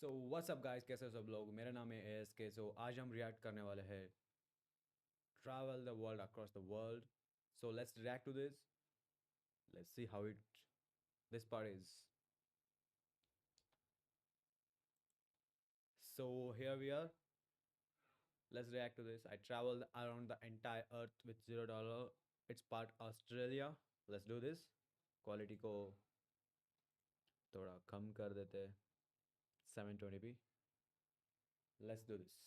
So what's up guys, कैसे हो सब लोग। मेरा नाम है ASK। सो आज हम रिएक्ट करने वाले हैं travel the world across the world. So let's react to this. Let's see how it this part is. So here we are, let's react to this. I travel around the entire earth with $0। It's part Australia. Let's do this. Quality को थोड़ा कम कर देते, 720p। Let's do this.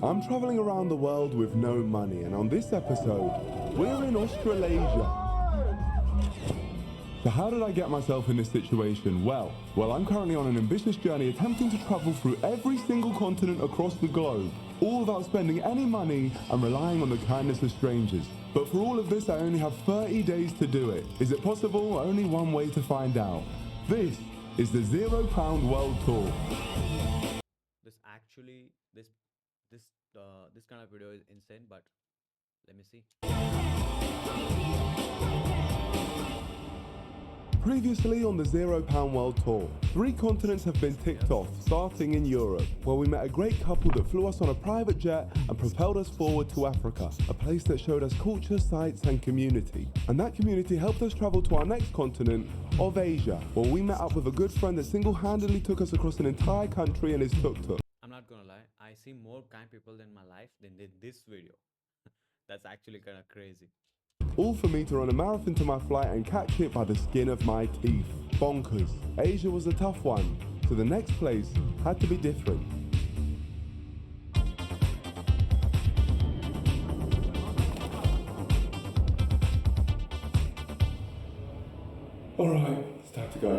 I'm traveling around the world with no money, and on this episode, we're in Australasia. So how did I get myself in this situation? Well, I'm currently on an ambitious journey attempting to travel through every single continent across the globe, all without spending any money and relying on the kindness of strangers. But for all of this, I only have 30 days to do it. Is it possible? Only one way to find out. This is the £0 World Tour. This actually this kind of video is insane, but let me see. Previously on the £0 World Tour, 3 continents have been ticked off, starting in Europe, where we met a great couple that flew us on a private jet and propelled us forward to Africa, a place that showed us culture, sights and community. And that community helped us travel to our next continent of Asia, where we met up with a good friend that single-handedly took us across an entire country in his tuk-tuk. I'm not gonna lie, I see more kind people in my life than did this video. That's actually kind of crazy. All for me to run a marathon to my flight and catch it by the skin of my teeth. Bonkers. Asia was a tough one, so the next place had to be different. Alright, it's time to go.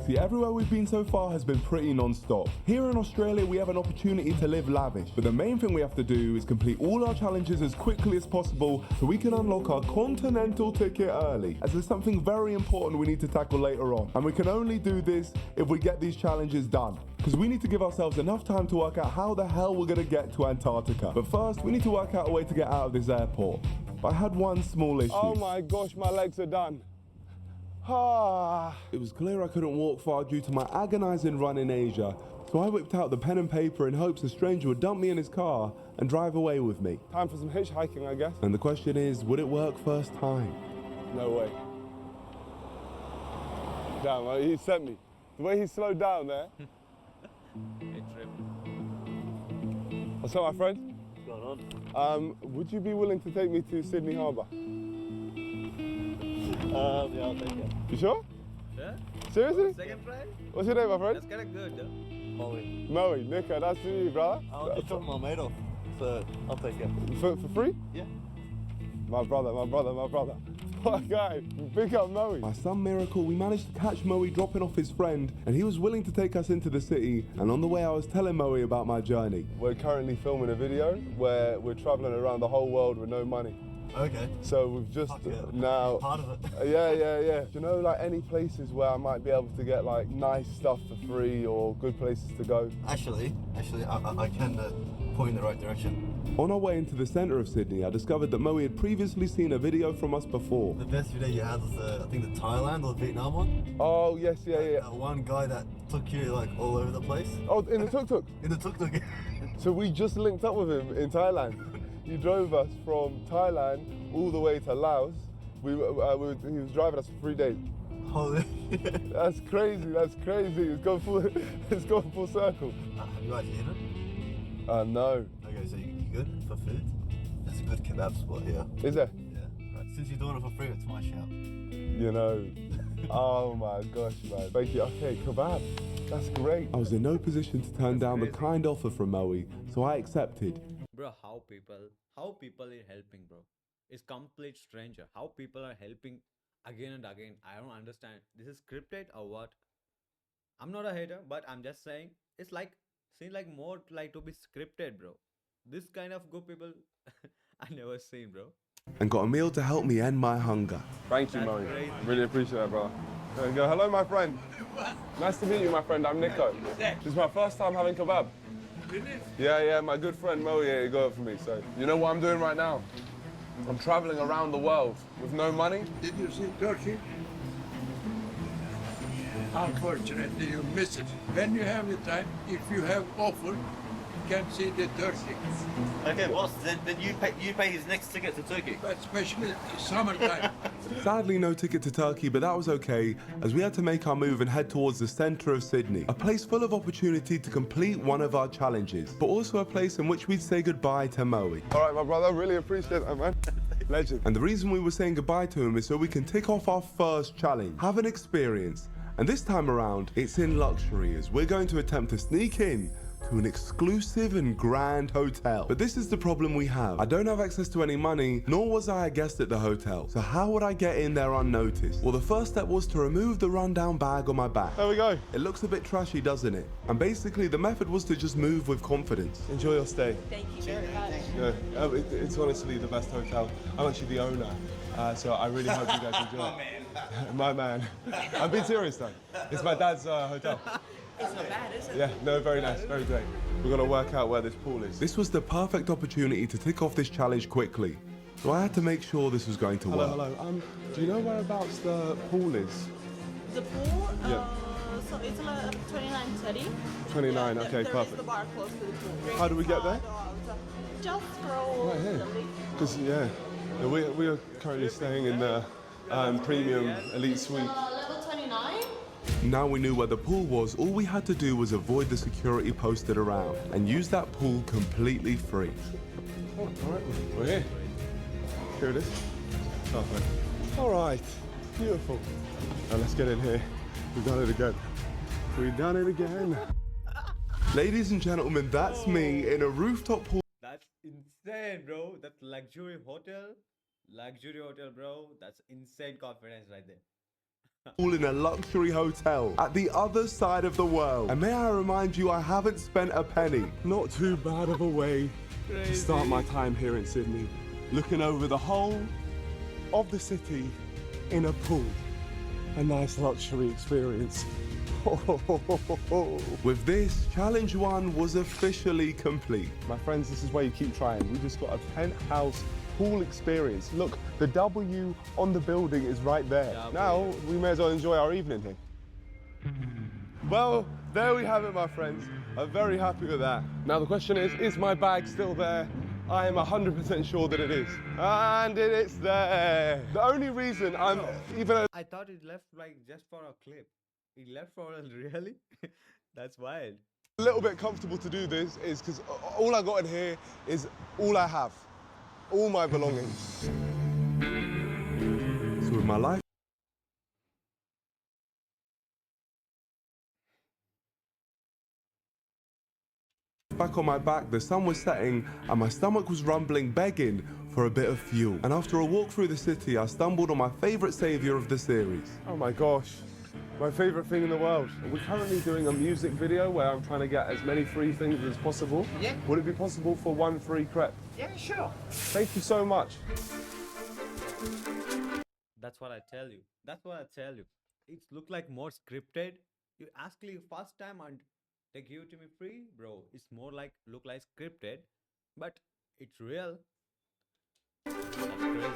See, everywhere we've been so far has been pretty non-stop. Here in Australia, we have an opportunity to live lavish, but the main thing we have to do is complete all our challenges as quickly as possible so we can unlock our continental ticket early, as there's something very important we need to tackle later on. And we can only do this if we get these challenges done, because we need to give ourselves enough time to work out how the hell we're going to get to Antarctica. But first, we need to work out a way to get out of this airport. But I had one small issue. Oh my gosh, my legs are done. It was clear I couldn't walk far due to my agonising run in Asia, so I whipped out the pen and paper in hopes a stranger would dump me in his car and drive away with me. Time for some hitchhiking, I guess. And the question is, would it work first time? No way. Damn, he sent me. The way he slowed down there. It tripped. What's up, my friend? What's going on? Would you be willing to take me to Sydney Harbour? Yeah, I'll take it. You sure? Yeah? Seriously? Second try? What's your name, my friend? That's kind of good, though. Molly. Moe, Niko, nice to meet you, brother. I'll just drop my mate off, so I'll take it. For free? Yeah. My brother. What a guy. Big up Moe. By some miracle, we managed to catch Moe dropping off his friend, and he was willing to take us into the city. And on the way, I was telling Moe about my journey. We're currently filming a video where we're travelling around the whole world with no money. Okay. So we've just Fuck yeah. now. Part of it. Yeah. Do you know like any places where I might be able to get like nice stuff for free or good places to go? Actually, I can point in the right direction. On our way into the centre of Sydney, I discovered that Moe had previously seen a video from us before. The best video you had was I think the Thailand or the Vietnam one. Oh yes, yeah. That one guy that took you like all over the place. Oh, in the tuk-tuk. In the tuk-tuk. So we just linked up with him in Thailand. He drove us from Thailand all the way to Laos. He was driving us for 3 days. Holy. That's crazy. It's gone full circle. Have you guys eaten? No. Okay, so you good for food? There's a good kebab spot here. Is there? Yeah. Right. Since you're doing it for free, it's my shout. You know. Oh my gosh, man. Thank you. Okay, kebab. That's great. I was in no position to turn down the kind offer from Moe, so I accepted. Bro, how people are helping, bro. It's complete stranger. How people are helping again and again. I don't understand. This is scripted or what? I'm not a hater, but I'm just saying it's like seems like more like to be scripted, bro. This kind of good people I never seen, bro. And got a meal to help me end my hunger. Thank you, That's Moe. crazy. Really appreciate that, brother. There you go. Hello, my friend. Nice to meet you, my friend. I'm Niko. This is my first time having kebab. Yeah, my good friend Mo, he got it for me. So, you know what I'm doing right now? I'm traveling around the world with no money. Did you see Turkey? Unfortunately, you miss it. When you have the time, if you have offer, you can see the Turkey. Okay, boss. Then you pay his next ticket to Turkey. But especially summertime. Sadly, no ticket to Turkey, but that was okay, as we had to make our move and head towards the centre of Sydney, a place full of opportunity to complete one of our challenges, but also a place in which we'd say goodbye to Moe. All right, my brother, really appreciate that, man. Legend. And the reason we were saying goodbye to him is so we can tick off our first challenge, have an experience. And this time around, it's in luxury, as we're going to attempt to sneak in to an exclusive and grand hotel. But this is the problem we have. I don't have access to any money, nor was I a guest at the hotel. So how would I get in there unnoticed? Well, the first step was to remove the rundown bag on my back. There we go. It looks a bit trashy, doesn't it? And basically, the method was to just move with confidence. Enjoy your stay. Thank you very much. Yeah, it's honestly the best hotel. I'm actually the owner, so I really hope you guys enjoy it. My man. I'm being serious though. It's my dad's hotel. It's not bad, is it? Yeah, no, very nice, very great. We're gonna work out where this pool is. This was the perfect opportunity to tick off this challenge quickly. So I had to make sure this was going to work. Hello. Do you know whereabouts the pool is? The pool, Yeah. so it's like 29:30. 29, okay, There is perfect. the bar close to the pool. How do we get there? Just scroll Right here. the link. Because, yeah, we are currently staying in the premium elite suite. Level 29. Now we knew where the pool was, all we had to do was avoid the security posted around and use that pool completely free. Oh, all right, we're here. Here it is. Perfect. All right, beautiful. Now let's get in here. We've done it again. We've done it again. Ladies and gentlemen, that's me in a rooftop pool. That's insane, bro. That luxury hotel, bro. That's insane confidence right there. Pool in a luxury hotel at the other side of the world. And may I remind you, I haven't spent a penny. Not too bad of a way to start my time here in Sydney. Looking over the whole of the city in a pool. A nice luxury experience. With this, challenge one was officially complete. My friends, this is where you keep trying. We just got a penthouse pool experience. Look, the W on the building is right there. Now, we may as well enjoy our evening here. Well, there we have it, my friends. I'm very happy with that. Now, the question is my bag still there? I am 100% sure that it is. And it's there. The only reason I'm even... I thought it left like just for a clip. It left for a really? That's wild. a little bit comfortable to do this is because all I got in here is all I have. All my belongings. So with my life back on my back, the sun was setting and my stomach was rumbling, begging for a bit of fuel. And after a walk through the city, I stumbled on my favourite saviour of the series. Oh my gosh, my favourite thing in the world. We're currently doing a music video where I'm trying to get as many free things as possible. Yeah. Would it be possible for one free crepe? Yeah, sure. Thank you so much. That's what I tell you. That's what I tell you. It look like more scripted. You ask me first time and they give it to me free, bro. It's more like look like scripted, but it's real. That's crazy.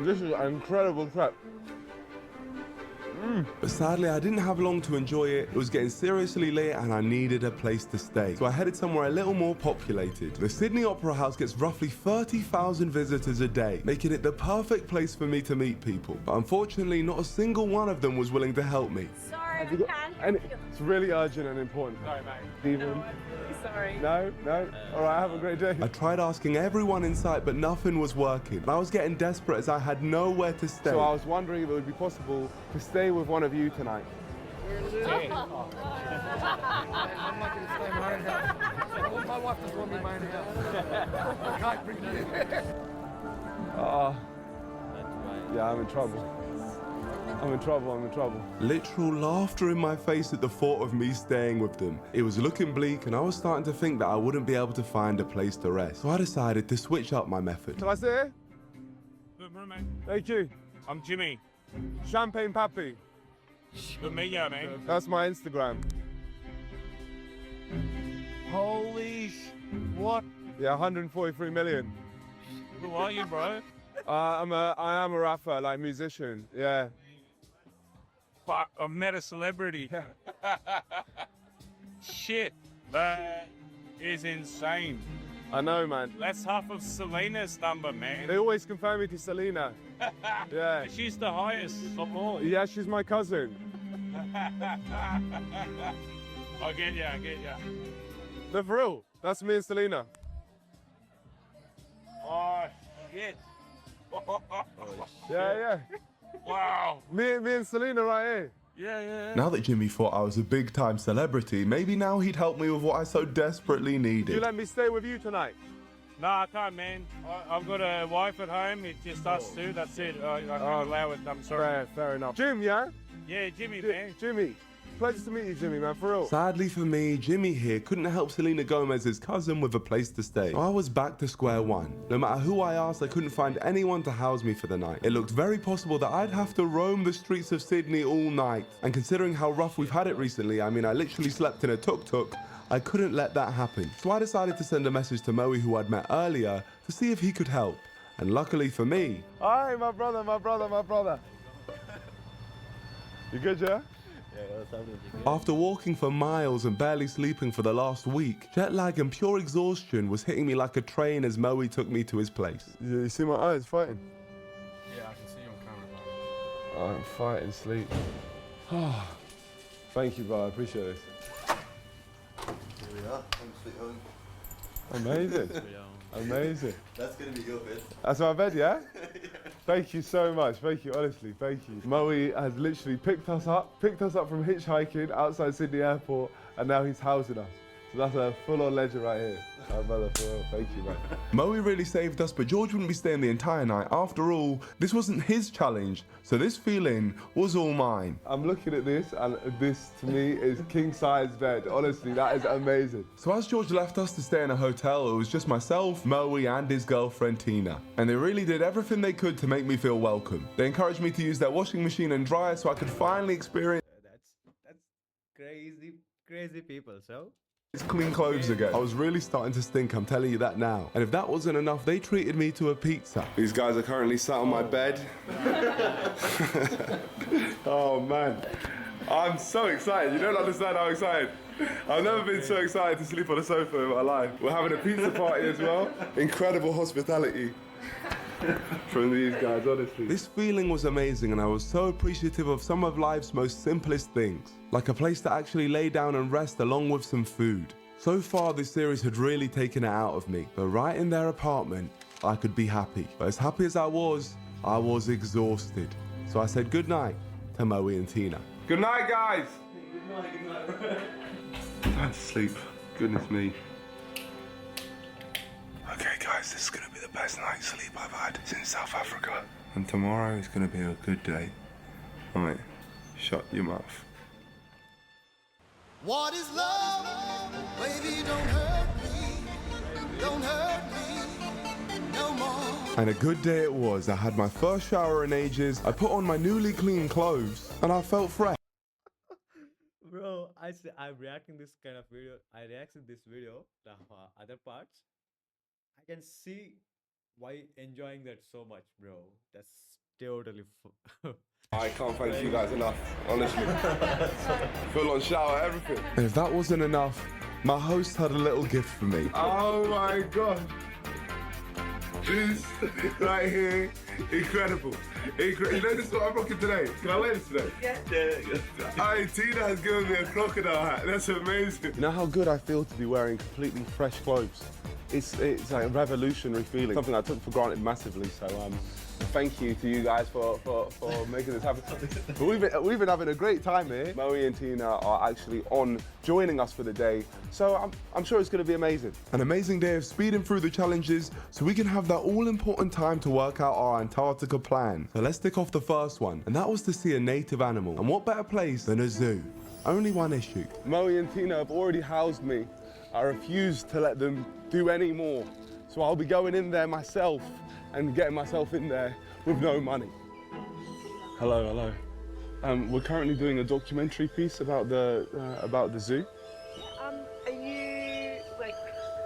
This is an incredible crepe. But sadly, I didn't have long to enjoy it. It was getting seriously late and I needed a place to stay. So I headed somewhere a little more populated. The Sydney Opera House gets roughly 30,000 visitors a day, making it the perfect place for me to meet people. But unfortunately, not a single one of them was willing to help me. Sorry, I Have you got can't. any? It's really urgent and important. Sorry, mate. Steven? No, I'm really sorry. No? All right, have a great day. I tried asking everyone in sight, but nothing was working. And I was getting desperate as I had nowhere to stay. So I was wondering if it would be possible to stay with one of you tonight. I'm not going to stay in my own house. My wife doesn't want me in my own house. I can't bring you in. Ah, That's right. yeah, I'm in trouble. I'm in trouble. Literal laughter in my face at the thought of me staying with them. It was looking bleak and I was starting to think that I wouldn't be able to find a place to rest. So I decided to switch up my method. Can I sit here? Good mate. Thank you. I'm Jimmy. Champagne Pappy. Good me, yeah, man. That's my Instagram. Holy what? Yeah, 143 million. Who are you, bro? I am a rapper, like musician. Yeah. fuck, I've met a celebrity. Shit, that is insane. I know, man. That's half of Selena's number, man. They always compare me to Selena. Yeah. She's the highest of all. Yeah, she's my cousin. I get ya. No, for real. That's me and Selena. Oh, shit. Yeah. Wow. Me and Selena right here. Yeah. Now that Jimmy thought I was a big-time celebrity, maybe now he'd help me with what I so desperately Do you needed. let me stay with you tonight? No, I can't, man. I've got a wife at home. It's just us two. That's it. I'll allow it. I'm sorry. Fair enough. Jim, yeah? Yeah, Jimmy, man. Jimmy. Pleasure to meet you, Jimmy, man, for real. Sadly for me, Jimmy here couldn't help Selena Gomez's cousin with a place to stay. So I was back to square one. No matter who I asked, I couldn't find anyone to house me for the night. It looked very possible that I'd have to roam the streets of Sydney all night. And considering how rough we've had it recently, I mean, I literally slept in a tuk-tuk, I couldn't let that happen. So I decided to send a message to Moe, who I'd met earlier, to see if he could help. And luckily for me... Hi, my brother. You good, yeah? After walking for miles and barely sleeping for the last week, jet lag and pure exhaustion was hitting me like a train as Moe took me to his place. You see my eyes fighting? Yeah, I can see you on camera, bro. I'm fighting sleep. Thank you, bro. I appreciate this. Here we are. Home sweet home. Amazing. Amazing. That's gonna be your bed. That's my bed, yeah? Thank you so much. Thank you, honestly. Thank you. Moe has literally picked us up from hitchhiking outside Sydney Airport, and now he's housing us. So that's a full-on legend right here. My brother, for real. Thank you, man. Moe really saved us, but George wouldn't be staying the entire night. After all, this wasn't his challenge, so this feeling was all mine. I'm looking at this, and this to me is king-size bed. Honestly, that is amazing. So as George left us to stay in a hotel, it was just myself, Moe, and his girlfriend Tina. And they really did everything they could to make me feel welcome. They encouraged me to use their washing machine and dryer so I could finally experience That's crazy people, so. clean clothes again. I was really starting to stink, I'm telling you that now. And if that wasn't enough, they treated me to a pizza. These guys are currently sat on my bed. Oh man, I'm so excited. You don't understand how excited. I've never been so excited to sleep on a sofa in my life. We're having a pizza party as well. Incredible hospitality from these guys, honestly. This feeling was amazing, and I was so appreciative of some of life's most simplest things, like a place to actually lay down and rest along with some food. So far, this series had really taken it out of me, but right in their apartment, I could be happy. But as happy as I was exhausted. So I said goodnight to Moe and Tina. Good night, guys. Good night. Time to sleep. Goodness me. Okay, guys, this is gonna be the best night's sleep I've had since South Africa. And tomorrow is gonna be a good day. Alright, shut your mouth. What is love? Baby, don't hurt me. Don't hurt me no more. And a good day it was. I had my first shower in ages, I put on my newly clean clothes, and I felt fresh. Bro, I'm reacting this kind of video. I reacted this video, the other parts. I can see why enjoying that so much, bro. That's totally I can't thank you guys enough, honestly. Full on shower, everything. And if that wasn't enough, my host had a little gift for me. Oh my god. This right here, incredible. You know this is what I'm rocking today? Can I wear this today? Yeah. Tina has given me a crocodile hat. That's amazing. You know how good I feel to be wearing completely fresh clothes? It's like a revolutionary feeling, something I took for granted massively. So thank you to you guys for making this happen. But we've been having a great time here. Moe and Tina are actually on joining us for the day, so I'm sure it's going to be amazing. An amazing day of speeding through the challenges so we can have that all-important time to work out our Antarctica plan. So let's tick off the first one, and that was to see a native animal. And what better place than a zoo? Only one issue. Moe and Tina have already housed me. I refuse to let them do any more. So I'll be going in there myself and getting myself in there with no money. Hello. We're currently doing a documentary piece about the zoo. Are you like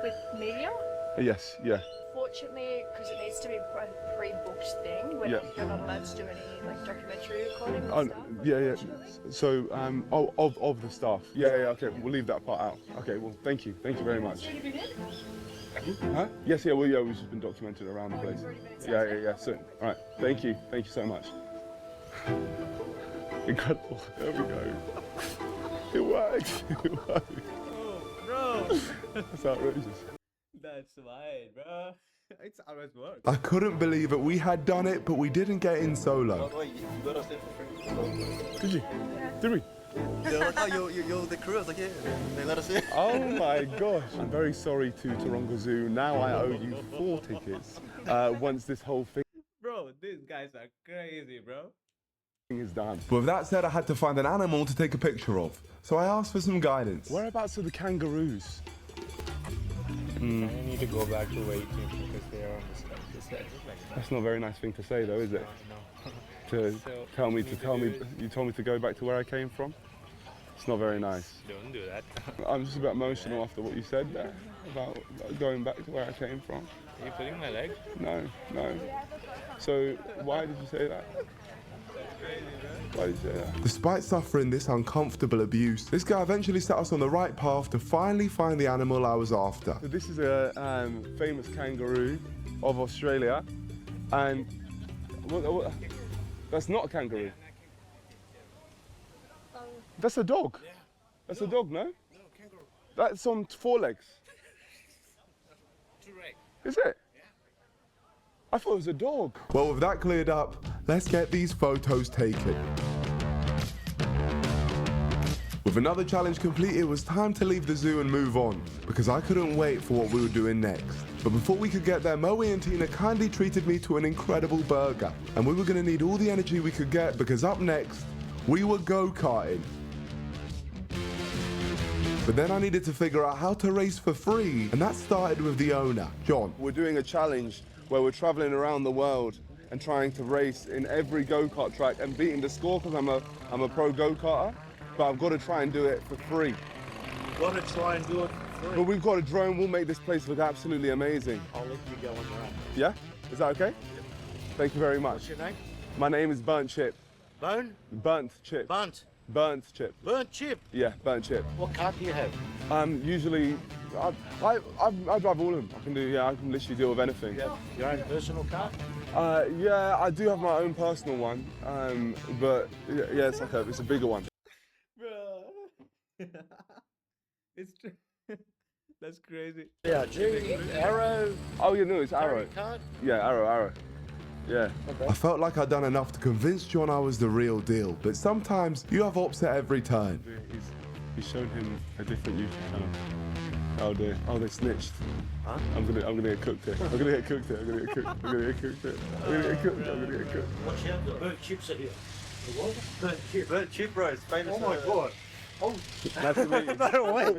with media? Yes, yeah. For unfortunately, because it needs to be a pre-booked thing, Yeah. you're not allowed to do any like documentary recording and Oh, stuff. yeah, yeah. unfortunately. So, of the staff. Yeah, yeah, okay, we'll leave that part out. Okay, well, thank you very much. Have you been in? Huh? Yes, yeah, well, yeah, we've just been documented around the place. Yeah, yeah, yeah, so, all right, thank you so much. Incredible, there we go. It works, it works. Oh, bro. That's outrageous. That's wild, bro. It's always worked. I couldn't believe it. We had done it, but we didn't get in solo. Wait, you got us in for free. Did you? Did we? They're like, oh, you're the crew. I was like, yeah. They let us in. Oh my gosh. I'm very sorry to Taronga Zoo. Now I owe you 4 tickets once this whole thing Bro, these guys are crazy, bro. is done. With that said, I had to find an animal to take a picture of. So I asked for some guidance. Whereabouts are the kangaroos? I need to go back to where you came from because they are on this side. That's not a very nice thing to say though, is it? To tell me, you told me to go back to where I came from? It's not very nice. Don't do that. I'm just a bit emotional after what you said there about going back to where I came from. Are you pulling my leg? No, no. So why did you say that? Why did you say that? Despite suffering this uncomfortable abuse, this guy eventually set us on the right path to finally find the animal I was after. So this is a famous kangaroo of Australia, and that's not a kangaroo. That's a dog. That's a dog, no? No, kangaroo. That's on 4 legs. 2 legs. Is it? Yeah. I thought it was a dog. Well, with that cleared up, let's get these photos taken. With another challenge complete, it was time to leave the zoo and move on, because I couldn't wait for what we were doing next. But before we could get there, Moe and Tina kindly treated me to an incredible burger, and we were going to need all the energy we could get, because up next, we were go-karting. But then I needed to figure out how to race for free, and that started with the owner, John. We're doing a challenge where we're traveling around the world and trying to race in every go-kart track and beating the score because I'm a pro go-karter, but I've got to try and do it for free. Got to try and do it for free. But we've got a drone, we'll make this place look absolutely amazing. I'll let you go on your own. Yeah? Is that okay? Thank you very much. What's your name? My name is Burnt Chip. Bone? Burnt Chip. Bunt. Burnt Chip. Burnt chip. Yeah, Burnt Chip. What car do you have? Usually, I drive all of them. I can literally deal with anything. You have your own personal car? Yeah, I do have my own personal one, but yeah, it's a bigger one. Bro. It's true. That's crazy. Yeah, G, Arrow. Oh yeah, no, it's Arrow. Card? Yeah, Arrow. Yeah. I felt like I'd done enough to convince John I was the real deal, but sometimes you have ops at every turn. He's shown him a different YouTube channel. Oh dear. Oh, they snitched. Huh? I'm gonna get cooked here. I'm gonna get cooked here. I'm gonna get cooked. I'm gonna get cooked here. I'm gonna get cooked. I'm gonna get cooked. Watch out, burnt chips are here. What? Burnt chip. Burnt chip, bro. It's famous. Oh my god. Oh, Nice to meet you. No way.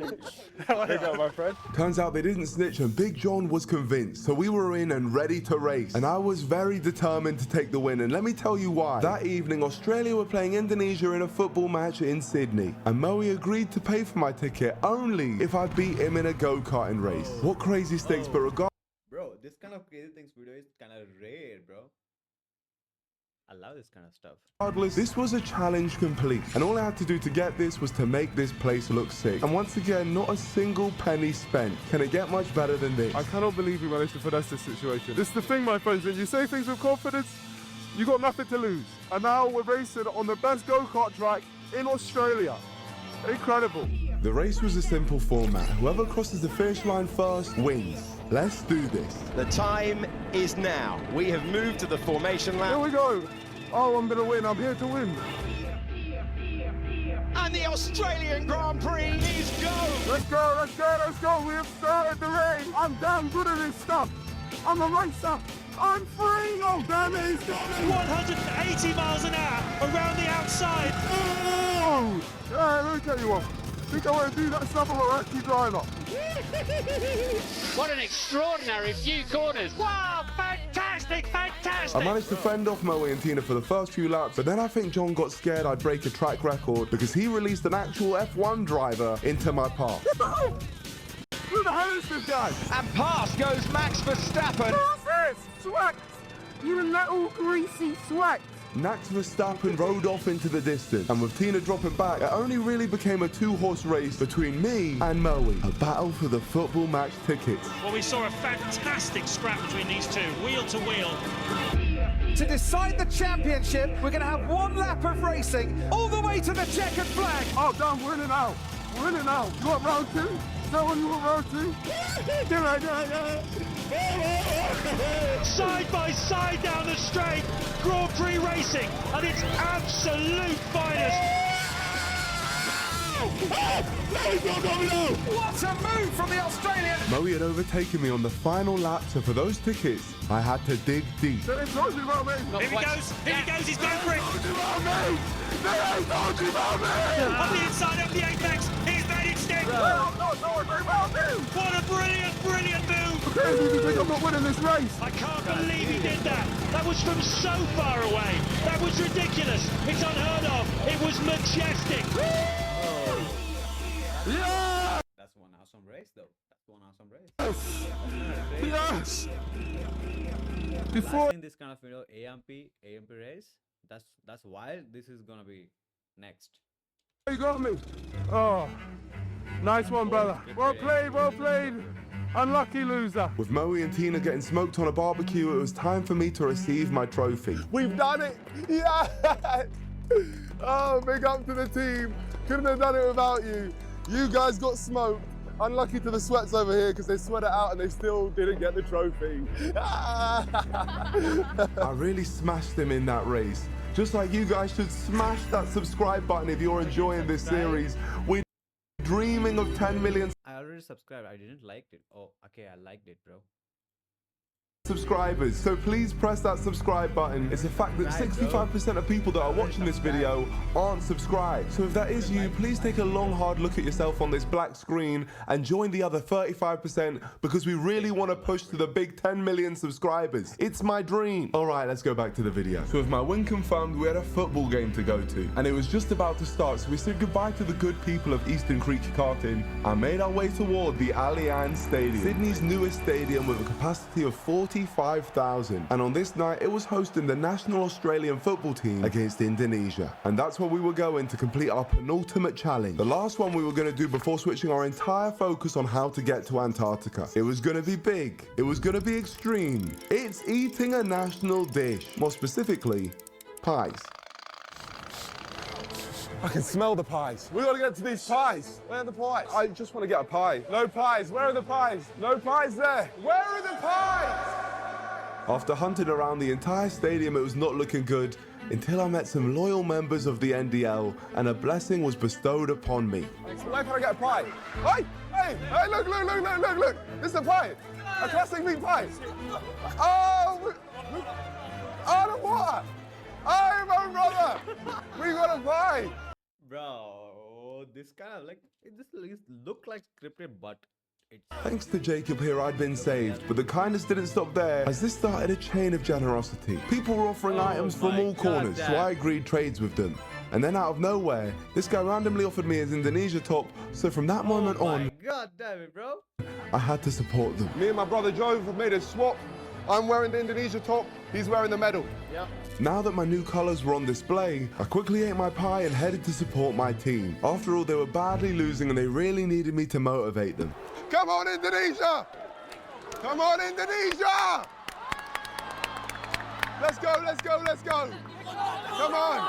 There you go, my friend. Turns out they didn't snitch and Big John was convinced, so we were in and ready to race. And I was very determined to take the win, and let me tell you why. That evening, Australia were playing Indonesia in a football match in Sydney, and Moe agreed to pay for my ticket only if I beat him in a go-karting race. What crazy stakes, but regardless. Bro, this kind of crazy things video is kind of rare, bro. I love this kind of stuff. Regardless, this was a challenge complete, and all I had to do to get this was to make this place look sick. And once again, not a single penny spent. Can it get much better than this? I cannot believe we managed to finesse this situation. This is the thing, my friends, when you say things with confidence, you got nothing to lose. And now we're racing on the best go-kart track in Australia. Incredible. The race was a simple format. Whoever crosses the finish line first wins. Let's do this. The time is now. We have moved to the formation lap. Here we go. Oh, I'm gonna win. I'm here to win. And the Australian Grand Prix is go. Let's go, let's go, let's go. We have started the race. I'm damn good at this stuff. I'm a racer. I'm free. Oh, damn it. It's going 180 miles an hour around the outside. Oh, yeah, let me tell you what. I think I want to do that stuff on a ratchet driver. What an extraordinary few corners. Wow, fantastic, fantastic. I managed to fend off Moe and Tina for the first few laps, but then I think John got scared I'd break a track record because he released an actual F1 driver into my path. Who the hell is this guy? And past goes Max Verstappen. Who's this? Swag! You little greasy swag! Max Verstappen rode off into the distance, and with Tina dropping back, it only really became a two-horse race between me and Moe. A battle for the football match tickets. Well, we saw a fantastic scrap between these two, wheel to wheel. To decide the championship, we're going to have one lap of racing all the way to the checkered flag. Oh, damn, we're in and out. We're in and out. You want round two? Is that what you want round two? Side by side down the straight, Grand Prix racing at its absolute finest. What a move from the Australian! Moe had overtaken me on the final lap, so for those tickets, I had to dig deep. Here he goes, he's going for it. On the inside of the apex, he's made it stick. What a brilliant, brilliant move. Crazy, you think I'm not winning this race? I can't believe he did that. That was from so far away. That was ridiculous. It's unheard of. It was majestic. Yeah! That's one awesome race, though. That's one awesome race. Yes! Before in this kind of AMP race, that's wild. This is gonna be next. You got me. Oh, nice one, brother. Well played, well played. Unlucky loser. With Moe and Tina getting smoked on a barbecue, it was time for me to receive my trophy. We've done it! Yeah! Oh, big up to the team. Couldn't have done it without you. You guys got smoked. Unlucky to the sweats over here because they sweat it out and they still didn't get the trophy. I really smashed them in that race. Just like you guys should smash that subscribe button if you're enjoying this series. We're dreaming of 10 million. I already subscribed. I didn't like it. Oh, okay, I liked it, bro. Subscribers, so please press that subscribe button. It's a fact that 65% of people that are watching this video aren't subscribed. So if that is you, please take a long hard look at yourself on this black screen and join the other 35% because we really want to push to the big 10 million subscribers. It's my dream. Alright, let's go back to the video. So with my win confirmed, we had a football game to go to and it was just about to start, so we said goodbye to the good people of Eastern Creature Karting and made our way toward the Allianz Stadium, Sydney's newest stadium with a capacity of 45,000, and on this night it was hosting the national Australian football team against Indonesia, and that's where we were going to complete our penultimate challenge, the last one we were going to do before switching our entire focus on how to get to Antarctica. It was going to be big, it was going to be extreme. It's eating a national dish, more specifically pies. I can smell the pies. We gotta get to these pies. Where are the pies? I just want to get a pie. No pies. Where are the pies? No pies there. Where are the pies? After hunting around the entire stadium, it was not looking good until I met some loyal members of the NDL and a blessing was bestowed upon me. Where can I get a pie? Hey, hey, hey, look. This is a pie. A classic meat pie. Oh, the water. Hey, my brother. We got a pie. Bro, this kind of like, it just look like scripted, but it's... Thanks to Jacob here, I'd been saved, but the kindness didn't stop there, as this started a chain of generosity. People were offering items from all corners, so I agreed trades with them. And then out of nowhere, this guy randomly offered me his Indonesia top, so from that moment on, God damn it, bro. I had to support them. Me and my brother Jove have made a swap. I'm wearing the Indonesia top, he's wearing the medal. Yep. Now that my new colours were on display, I quickly ate my pie and headed to support my team. After all, they were badly losing and they really needed me to motivate them. Come on, Indonesia! Come on, Indonesia! Let's go! Come on, Indonesia! Let's go! Come on!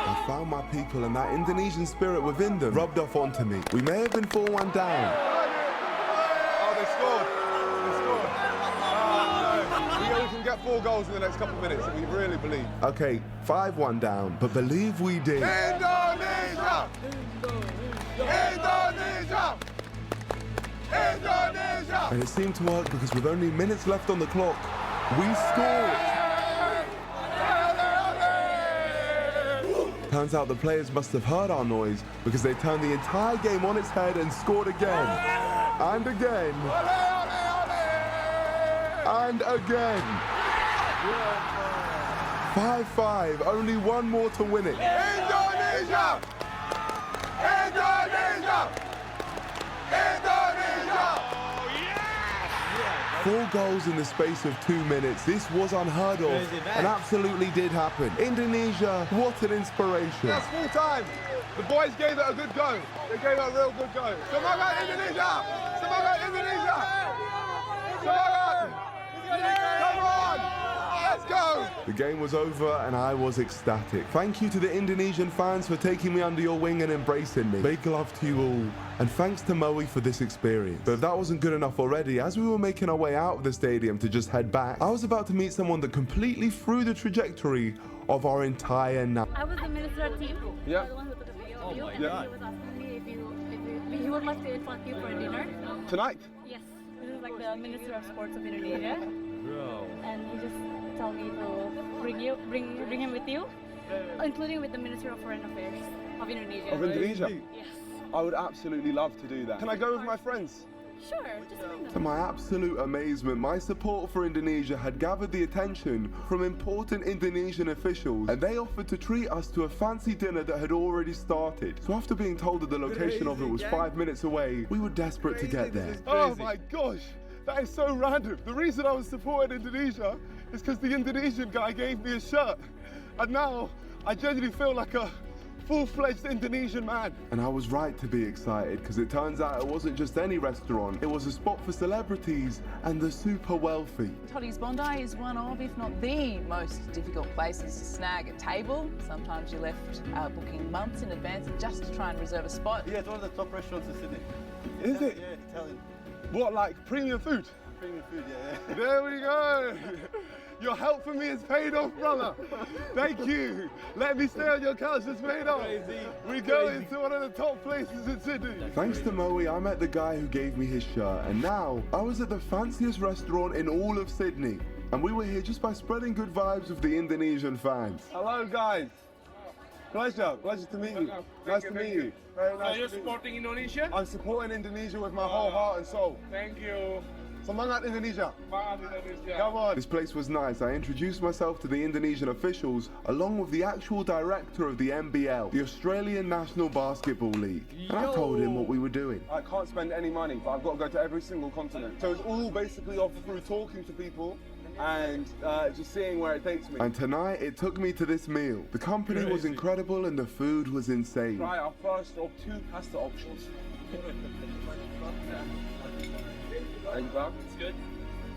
I found my people and that Indonesian spirit within them rubbed off onto me. We may have been 4-1 down. Oh, they scored. We can get 4 goals in the next couple of minutes, we really believe. Okay, 5-1 down, but believe we did. Indonesia! Indonesia! Indonesia! And it seemed to work because with only minutes left on the clock, we scored! Turns out the players must have heard our noise because they turned the entire game on its head and scored again. And again. And again. 5-5, only one more to win it. Indonesia! Indonesia! Indonesia! 4 goals in the space of 2 minutes. This was unheard of and absolutely did happen. Indonesia, what an inspiration. That's full time. The boys gave it a good go. They gave it a real good go. Semangat Indonesia! Semangat Indonesia! Semangat! Come on! Let's go! The game was over and I was ecstatic. Thank you to the Indonesian fans for taking me under your wing and embracing me. Big love to you all. And thanks to Moe for this experience. But if that wasn't good enough already, as we were making our way out of the stadium to just head back, I was about to meet someone that completely threw the trajectory of our entire night. I was the minister team. Yeah. The one who took a video of you, and Yeah. he was asking me if he would like to invite you for dinner. Tonight? Yes. This is like the Minister of Sports of Indonesia. Bro. And he just told me to bring him with you, including with the Minister of Foreign Affairs of Indonesia. Of Indonesia? Yes. I would absolutely love to do that. Can I go with my friends? Sure, just bring them. To my absolute amazement, my support for Indonesia had gathered the attention from important Indonesian officials, and they offered to treat us to a fancy dinner that had already started. So after being told that the location of it was 5 minutes away, we were desperate to get there. Oh my gosh, that is so random. The reason I was supporting Indonesia is because the Indonesian guy gave me a shirt. And now I genuinely feel like a full-fledged Indonesian man. And I was right to be excited, because it turns out it wasn't just any restaurant, it was a spot for celebrities and the super wealthy. Toddy's Bondi is one of, if not the most difficult places to snag a table. Sometimes you're left booking months in advance just to try and reserve a spot. Yeah, it's one of the top restaurants in Sydney. Is it? Yeah, Italian. What, like premium food? Premium food, yeah. There we go. Your help for me has paid off, brother. Thank you. Let me stay on your couch has paid off. We go into one of the top places in Sydney. Thanks to Moe, I met the guy who gave me his shirt, and now I was at the fanciest restaurant in all of Sydney. And we were here just by spreading good vibes with the Indonesian fans. Hello, guys. Pleasure to meet you. Nice to meet you. Very nice. Are you supporting Indonesia? I'm supporting Indonesia with my whole heart and soul. Thank you. Semangat Indonesia. Semangat Indonesia. Come on. This place was nice. I introduced myself to the Indonesian officials along with the actual director of the NBL, the Australian National Basketball League. And I told him what we were doing. I can't spend any money, but I've got to go to every single continent. So it's all basically off through talking to people and just seeing where it takes me. And tonight it took me to this meal. The company was incredible and the food was insane. Try our first of 2 pasta options. Thank you, Bob. It's good.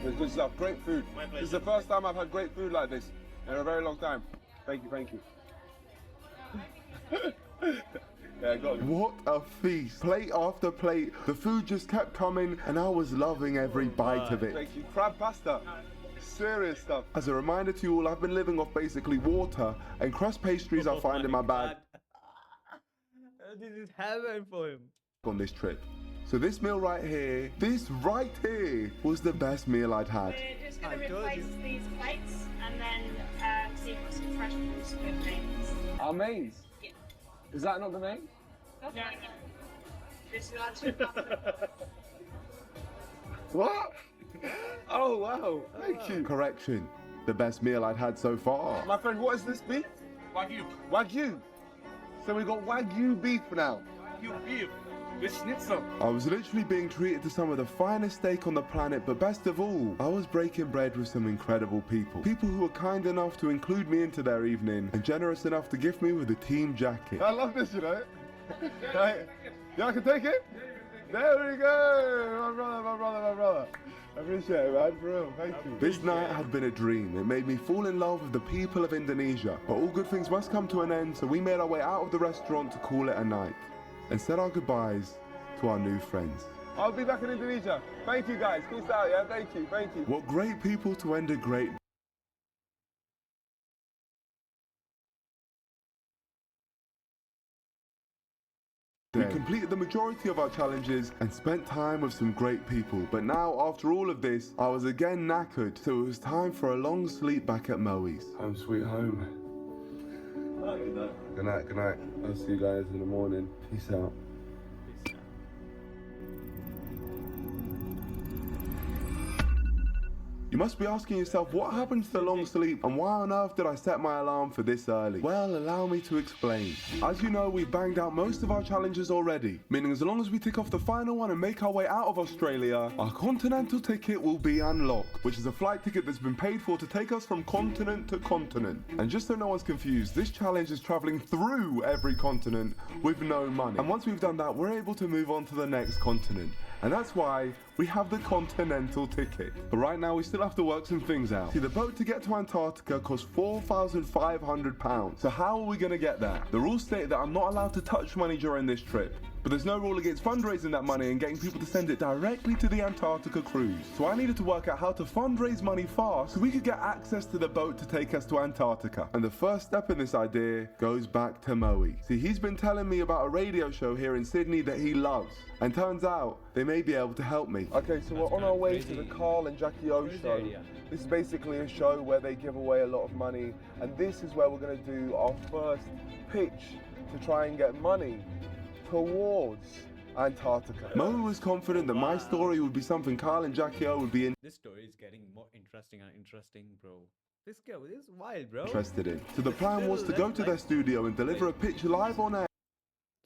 It's good stuff. Great food. This is the first time I've had great food like this in a very long time. Thank you, thank you. Yeah, I got it. What a feast. Plate after plate. The food just kept coming and I was loving every bite of it. Thank you. Crab pasta. Serious stuff. As a reminder to you all, I've been living off basically water and crust pastries I find in my bag This is heaven for him. on this trip. So this meal right here, was the best meal I'd had. We're just going to replace these plates and then see if we've got some fresh fruits with mains. Our mains? Yeah. Is that not the main? Yeah. This is our 2 pasta. What? Oh, wow. Thank you. Correction, the best meal I'd had so far. My friend, what is this beef? Wagyu. Wagyu. So we got Wagyu beef now. Wagyu beef with schnitzel. I was literally being treated to some of the finest steak on the planet, but best of all, I was breaking bread with some incredible people. People who were kind enough to include me into their evening and generous enough to gift me with a team jacket. I love this, you know. Right. Yeah, I can take it? There we go. My brother. I appreciate it, man, for real. Thank you. This night had been a dream. It made me fall in love with the people of Indonesia. But all good things must come to an end, so we made our way out of the restaurant to call it a night and said our goodbyes to our new friends. I'll be back in Indonesia. Thank you, guys. Peace out, yeah? Thank you. What great people to end a great day. We completed the majority of our challenges and spent time with some great people. But now, after all of this, I was again knackered, so it was time for a long sleep back at Moe's. Home sweet home. Good night. I'll see you guys in the morning. Peace out. You must be asking yourself, what happened to the long sleep and why on earth did I set my alarm for this early? Well, allow me to explain. As you know, we've banged out most of our challenges already, meaning as long as we tick off the final one and make our way out of Australia, our continental ticket will be unlocked, which is a flight ticket that's been paid for to take us from continent to continent. And just so no one's confused, this challenge is travelling through every continent with no money. And once we've done that, we're able to move on to the next continent. And that's why we have the continental ticket. But right now we still have to work some things out. See, the boat to get to Antarctica costs £4,500. So how are we going to get there? The rules state that I'm not allowed to touch money during this trip. But there's no rule against fundraising that money and getting people to send it directly to the Antarctica cruise. So I needed to work out how to fundraise money fast so we could get access to the boat to take us to Antarctica. And the first step in this idea goes back to Moe. See, he's been telling me about a radio show here in Sydney that he loves. And turns out they may be able to help me. Okay, so we're on our way to the Carl and Jackie O show. This is basically a show where they give away a lot of money. And this is where we're going to do our first pitch to try and get money towards Antarctica. Moe was confident that my story would be something Carl and Jackie O would be This story is getting more interesting and interesting, bro. This girl is wild, bro. interested in. So the plan was to go to their studio and deliver a pitch live on air.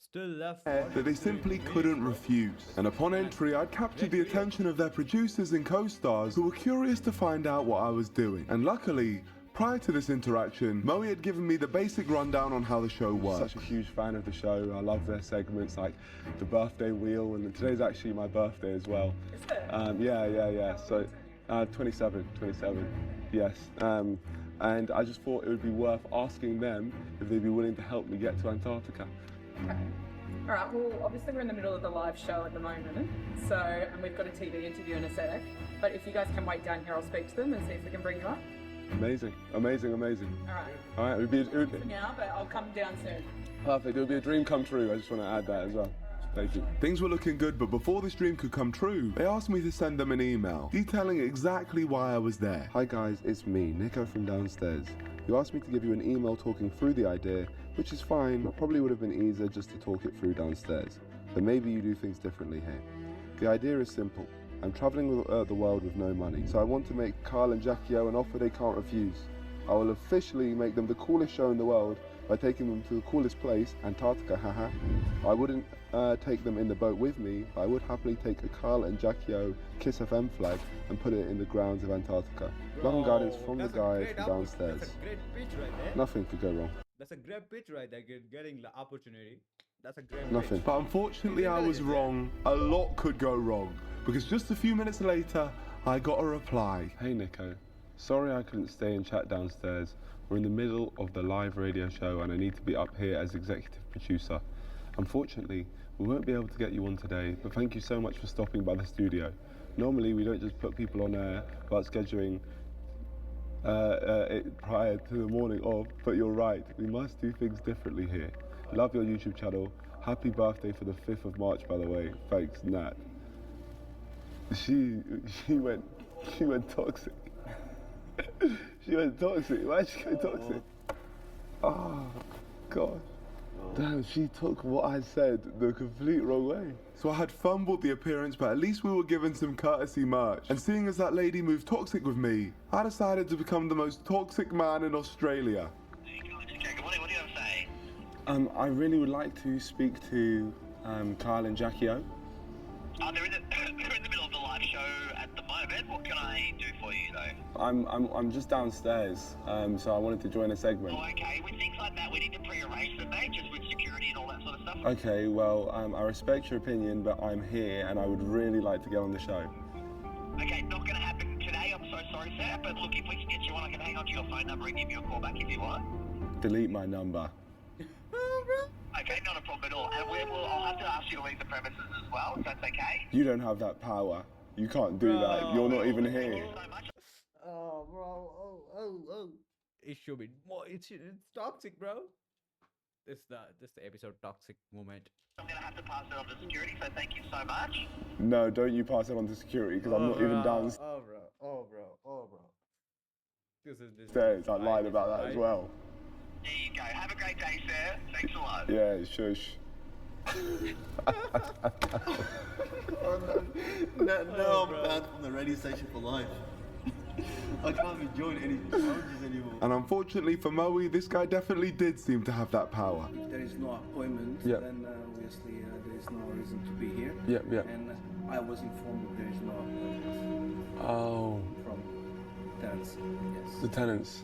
Still left That they simply couldn't refuse. And upon entry, I'd captured the attention of their producers and co-stars who were curious to find out what I was doing. And luckily, prior to this interaction, Moe had given me the basic rundown on how the show worked. Such a huge fan of the show. I love their segments like the birthday wheel, and today's actually my birthday as well. Is it? Yeah. So 27, yes. And I just thought it would be worth asking them if they'd be willing to help me get to Antarctica. Okay. All right, well, obviously we're in the middle of the live show at the moment, so, and we've got a TV interview in a sec, but if you guys can wait down here, I'll speak to them and see if we can bring you up. Amazing. All right. All right, it would For now, but I'll come down soon. perfect. It would be a dream come true. I just want to add that as well. Thank you. Things were looking good, but before this dream could come true, they asked me to send them an email detailing exactly why I was there. Hi guys, it's me, Niko from downstairs. You asked me to give you an email talking through the idea, which is fine, but probably would have been easier just to talk it through downstairs. But maybe you do things differently here. The idea is simple. I'm travelling the world with no money, so I want to make Carl and Jackie O an offer they can't refuse. I will officially make them the coolest show in the world by taking them to the coolest place, Antarctica, haha. I wouldn't take them in the boat with me, but I would happily take a Carl and Jackie O Kiss FM flag and put it in the grounds of Antarctica. Love and guidance from the guys from downstairs. That's a great pitch right there. Nothing could go wrong. That's a great pitch right there. Getting the opportunity. That's a great Nothing. pitch. But unfortunately, I was wrong. A lot could go wrong. Because just a few minutes later, I got a reply. Hey Niko, sorry I couldn't stay and chat downstairs. We're in the middle of the live radio show and I need to be up here as executive producer. Unfortunately, we won't be able to get you on today, but thank you so much for stopping by the studio. Normally we don't just put people on air without scheduling it prior to the morning of, but you're right, we must do things differently here. Love your YouTube channel. Happy birthday for the 5th of March, by the way. Thanks, Nat. She went toxic. She went toxic. Why did she go toxic? Oh, God. Damn, she took what I said the complete wrong way. So I had fumbled the appearance, but at least we were given some courtesy merch. And seeing as that lady moved toxic with me, I decided to become the most toxic man in Australia. What do you have to say? I really would like to speak to Carl and Jackie O. They're in the middle of the live show at the moment. What can I do for you, though? I'm just downstairs, so I wanted to join a segment. Oh, okay. With things like that, we need to pre-arrange them, mate, just with security and all that sort of stuff. Okay, well, I respect your opinion, but I'm here and I would really like to get on the show. Okay, not going to happen today. I'm so sorry, sir. But look, if we can get you on, I can hang on to your phone number and give you a call back if you want. Delete my number. Okay, not a problem at all. And I'll have to ask you to leave the premises as well, if that's okay. You don't have that power. You can't do that. You're not even here. Oh, bro. Oh. It should be more. It's toxic, bro. This the episode toxic moment. I'm gonna have to pass it on to security, so thank you so much. No, don't you pass it on to security because I'm not even downstairs. Oh, bro. This is I lied about that as well. There you go. Have a great day, sir. Thanks a lot. Yeah, shush. No, I'm banned from the radio station for life. I can't enjoy any challenges anymore. And unfortunately for Moe, this guy definitely did seem to have that power. If there is no appointment, Yep. then obviously there is no reason to be here. Yep, yep. And I was informed that there is no appointment. Oh. From tenants, yes. The tenants.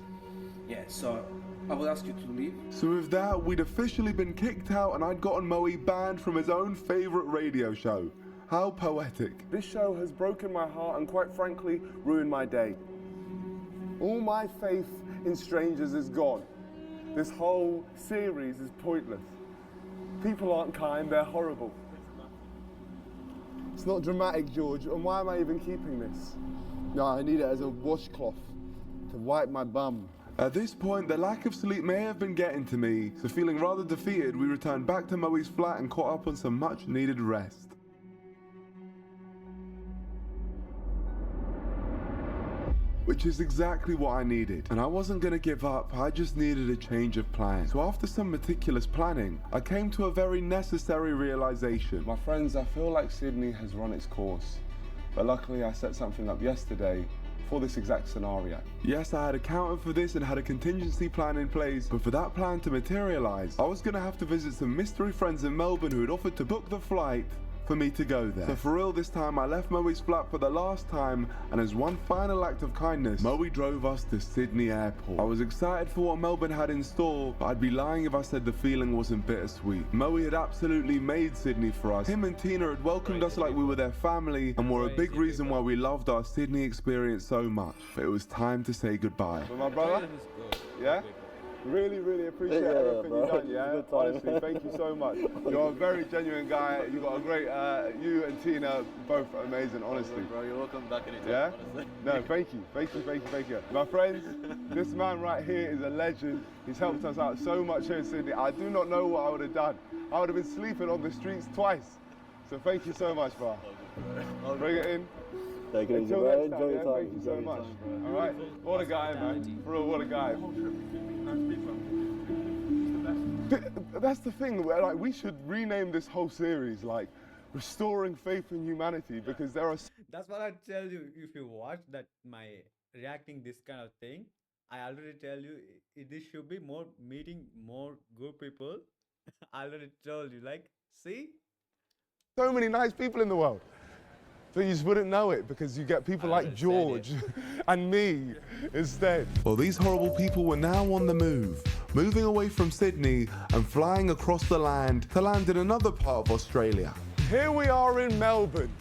Yeah, so I will ask you to leave. So with that, we'd officially been kicked out and I'd gotten Moe banned from his own favourite radio show. How poetic. This show has broken my heart and quite frankly, ruined my day. All my faith in strangers is gone. This whole series is pointless. People aren't kind, they're horrible. It's not dramatic, George, and why am I even keeping this? No, I need it as a washcloth to wipe my bum. At this point, the lack of sleep may have been getting to me, so feeling rather defeated, we returned back to Moe's flat and caught up on some much needed rest. Which is exactly what I needed. And I wasn't gonna give up, I just needed a change of plan. So after some meticulous planning, I came to a very necessary realization. My friends, I feel like Sydney has run its course. But luckily I set something up yesterday for this exact scenario. Yes, I had accounted for this and had a contingency plan in place, but for that plan to materialize, I was gonna have to visit some mystery friends in Melbourne who had offered to book the flight for me to go there. So for real this time, I left Moe's flat for the last time, and as one final act of kindness, Moe drove us to Sydney Airport. I was excited for what Melbourne had in store, but I'd be lying if I said the feeling wasn't bittersweet. Moe had absolutely made Sydney for us. Him and Tina had welcomed us like we were their family, and were a big reason why we loved our Sydney experience so much. But it was time to say goodbye. But my brother, yeah? Really, really appreciate everything you've done, yeah? Honestly, thank you so much. You're a very genuine guy. You've got a great, you and Tina, both amazing, honestly. Bro, you're welcome back anytime, Yeah? honestly. No, thank you, thank you, thank you, thank you. My friends, this man right here is a legend. He's helped us out so much here in Sydney. I do not know what I would have done. I would have been sleeping on the streets twice. So thank you so much, bro. Bring it in. Take it easy, Until bro. next Enjoy time, your yeah? time. Thank you so much. All right, what a guy, man. For real, what a guy. That's the thing, where, like, we should rename this whole series, like, Restoring Faith in Humanity, because there are... That's what I tell you. If you watch that, my reacting this kind of thing, I already tell you, this should be more meeting more good people. I already told you, like, see? So many nice people in the world. But you just wouldn't know it because you get people like George and me instead. Well, these horrible people were now on the move, moving away from Sydney and flying across the land to land in another part of Australia. Here we are in Melbourne.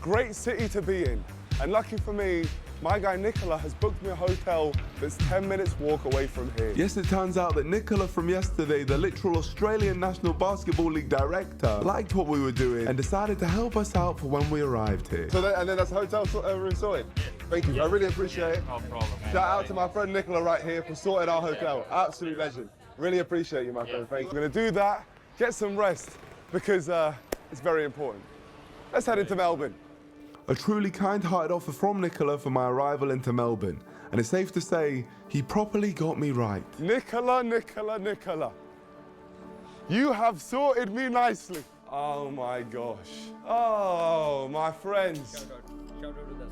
Great city to be in. And lucky for me, my guy Nicola has booked me a hotel that's 10 minutes walk away from here. Yes, it turns out that Nicola from yesterday, the literal Australian National Basketball League director, liked what we were doing and decided to help us out for when we arrived here. So and then that's hotel room sorted. Thank you, I really appreciate it. No problem, man. Shout out to my friend Nicola right here for sorting our hotel. Absolute legend. Really appreciate you, my friend. Thank you. I'm gonna do that, get some rest, because it's very important. Let's head into Melbourne. A truly kind-hearted offer from Nicola for my arrival into Melbourne, and it's safe to say he properly got me right. Nicola, Nicola, Nicola. You have sorted me nicely. Oh my gosh. Oh, my friends.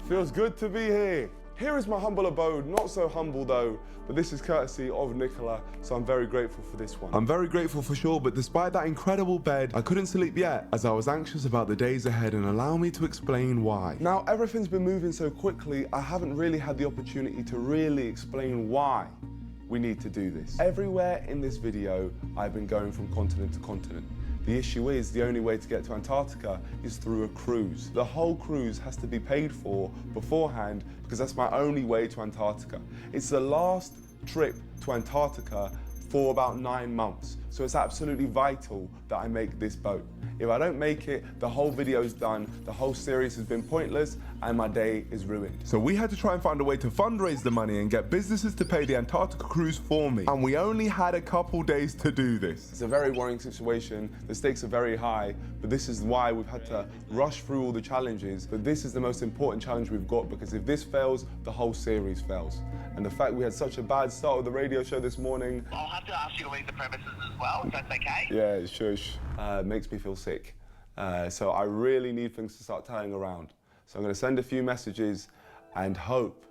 Feels good to be here. Here is my humble abode, not so humble though, but this is courtesy of Nicola, so I'm very grateful for this one. I'm very grateful for sure, but despite that incredible bed, I couldn't sleep yet, as I was anxious about the days ahead, and allow me to explain why. Now, everything's been moving so quickly, I haven't really had the opportunity to really explain why we need to do this. Everywhere in this video, I've been going from continent to continent. The issue is the only way to get to Antarctica is through a cruise. The whole cruise has to be paid for beforehand because that's my only way to Antarctica. It's the last trip to Antarctica for about 9 months. So it's absolutely vital that I make this boat. If I don't make it, the whole video's done, the whole series has been pointless, and my day is ruined. So we had to try and find a way to fundraise the money and get businesses to pay the Antarctica cruise for me. And we only had a couple days to do this. It's a very worrying situation. The stakes are very high, but this is why we've had to rush through all the challenges. But this is the most important challenge we've got, because if this fails, the whole series fails. And the fact we had such a bad start with the radio show this morning. I'll have to ask you to leave the premises as well, if that's okay. Yeah, shush. Makes me feel sick. So I really need things to start turning around. So I'm going to send a few messages and hope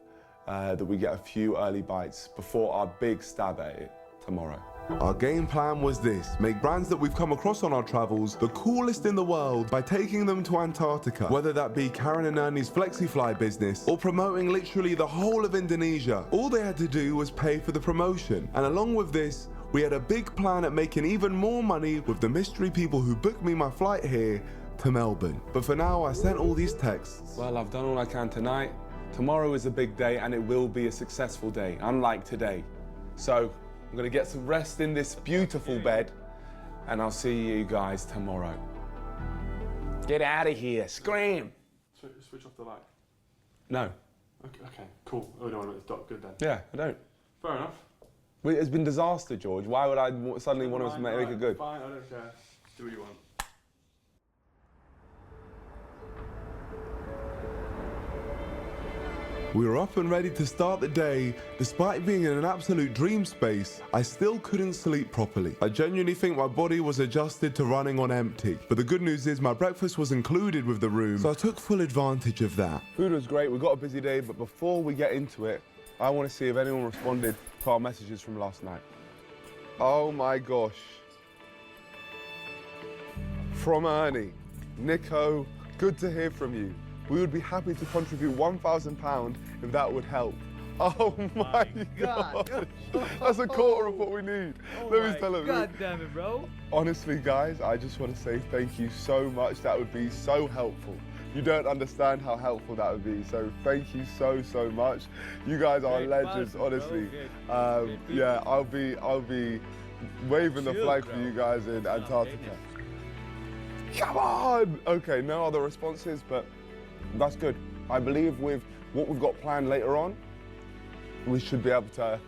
that we get a few early bites before our big stab at it tomorrow. Our game plan was this: make brands that we've come across on our travels the coolest in the world by taking them to Antarctica, whether that be Karen and Ernie's FlexiFly business or promoting literally the whole of Indonesia. All they had to do was pay for the promotion, and along with this, we had a big plan at making even more money with the mystery people who booked me my flight here to Melbourne. But for now, I sent all these texts. Well, I've done all I can tonight. Tomorrow is a big day and it will be a successful day, unlike today. So I'm gonna get some rest in this beautiful bed and I'll see you guys tomorrow. Get out of here, scream! Switch off the light. No. Okay, cool. Oh no, it's not good then. Yeah, I don't. Fair enough. It's been disaster, George. Why would I suddenly want to make it good? Fine, I don't care. Do what you want. We were up and ready to start the day. Despite being in an absolute dream space, I still couldn't sleep properly. I genuinely think my body was adjusted to running on empty. But the good news is my breakfast was included with the room, so I took full advantage of that. Food was great, we got a busy day, but before we get into it, I want to see if anyone responded to our messages from last night. Oh my gosh. From Ernie, Niko, good to hear from you. We would be happy to contribute £1,000 if that would help. Oh my God. That's a quarter of what we need. Let me tell him. God damn it, bro. Honestly, guys, I just want to say thank you so much. That would be so helpful. You don't understand how helpful that would be. So thank you so much. You guys are legends, honestly. Yeah, I'll be waving the flag for you guys in Antarctica. Come on! Okay, no other responses, but that's good. I believe with what we've got planned later on, we should be able to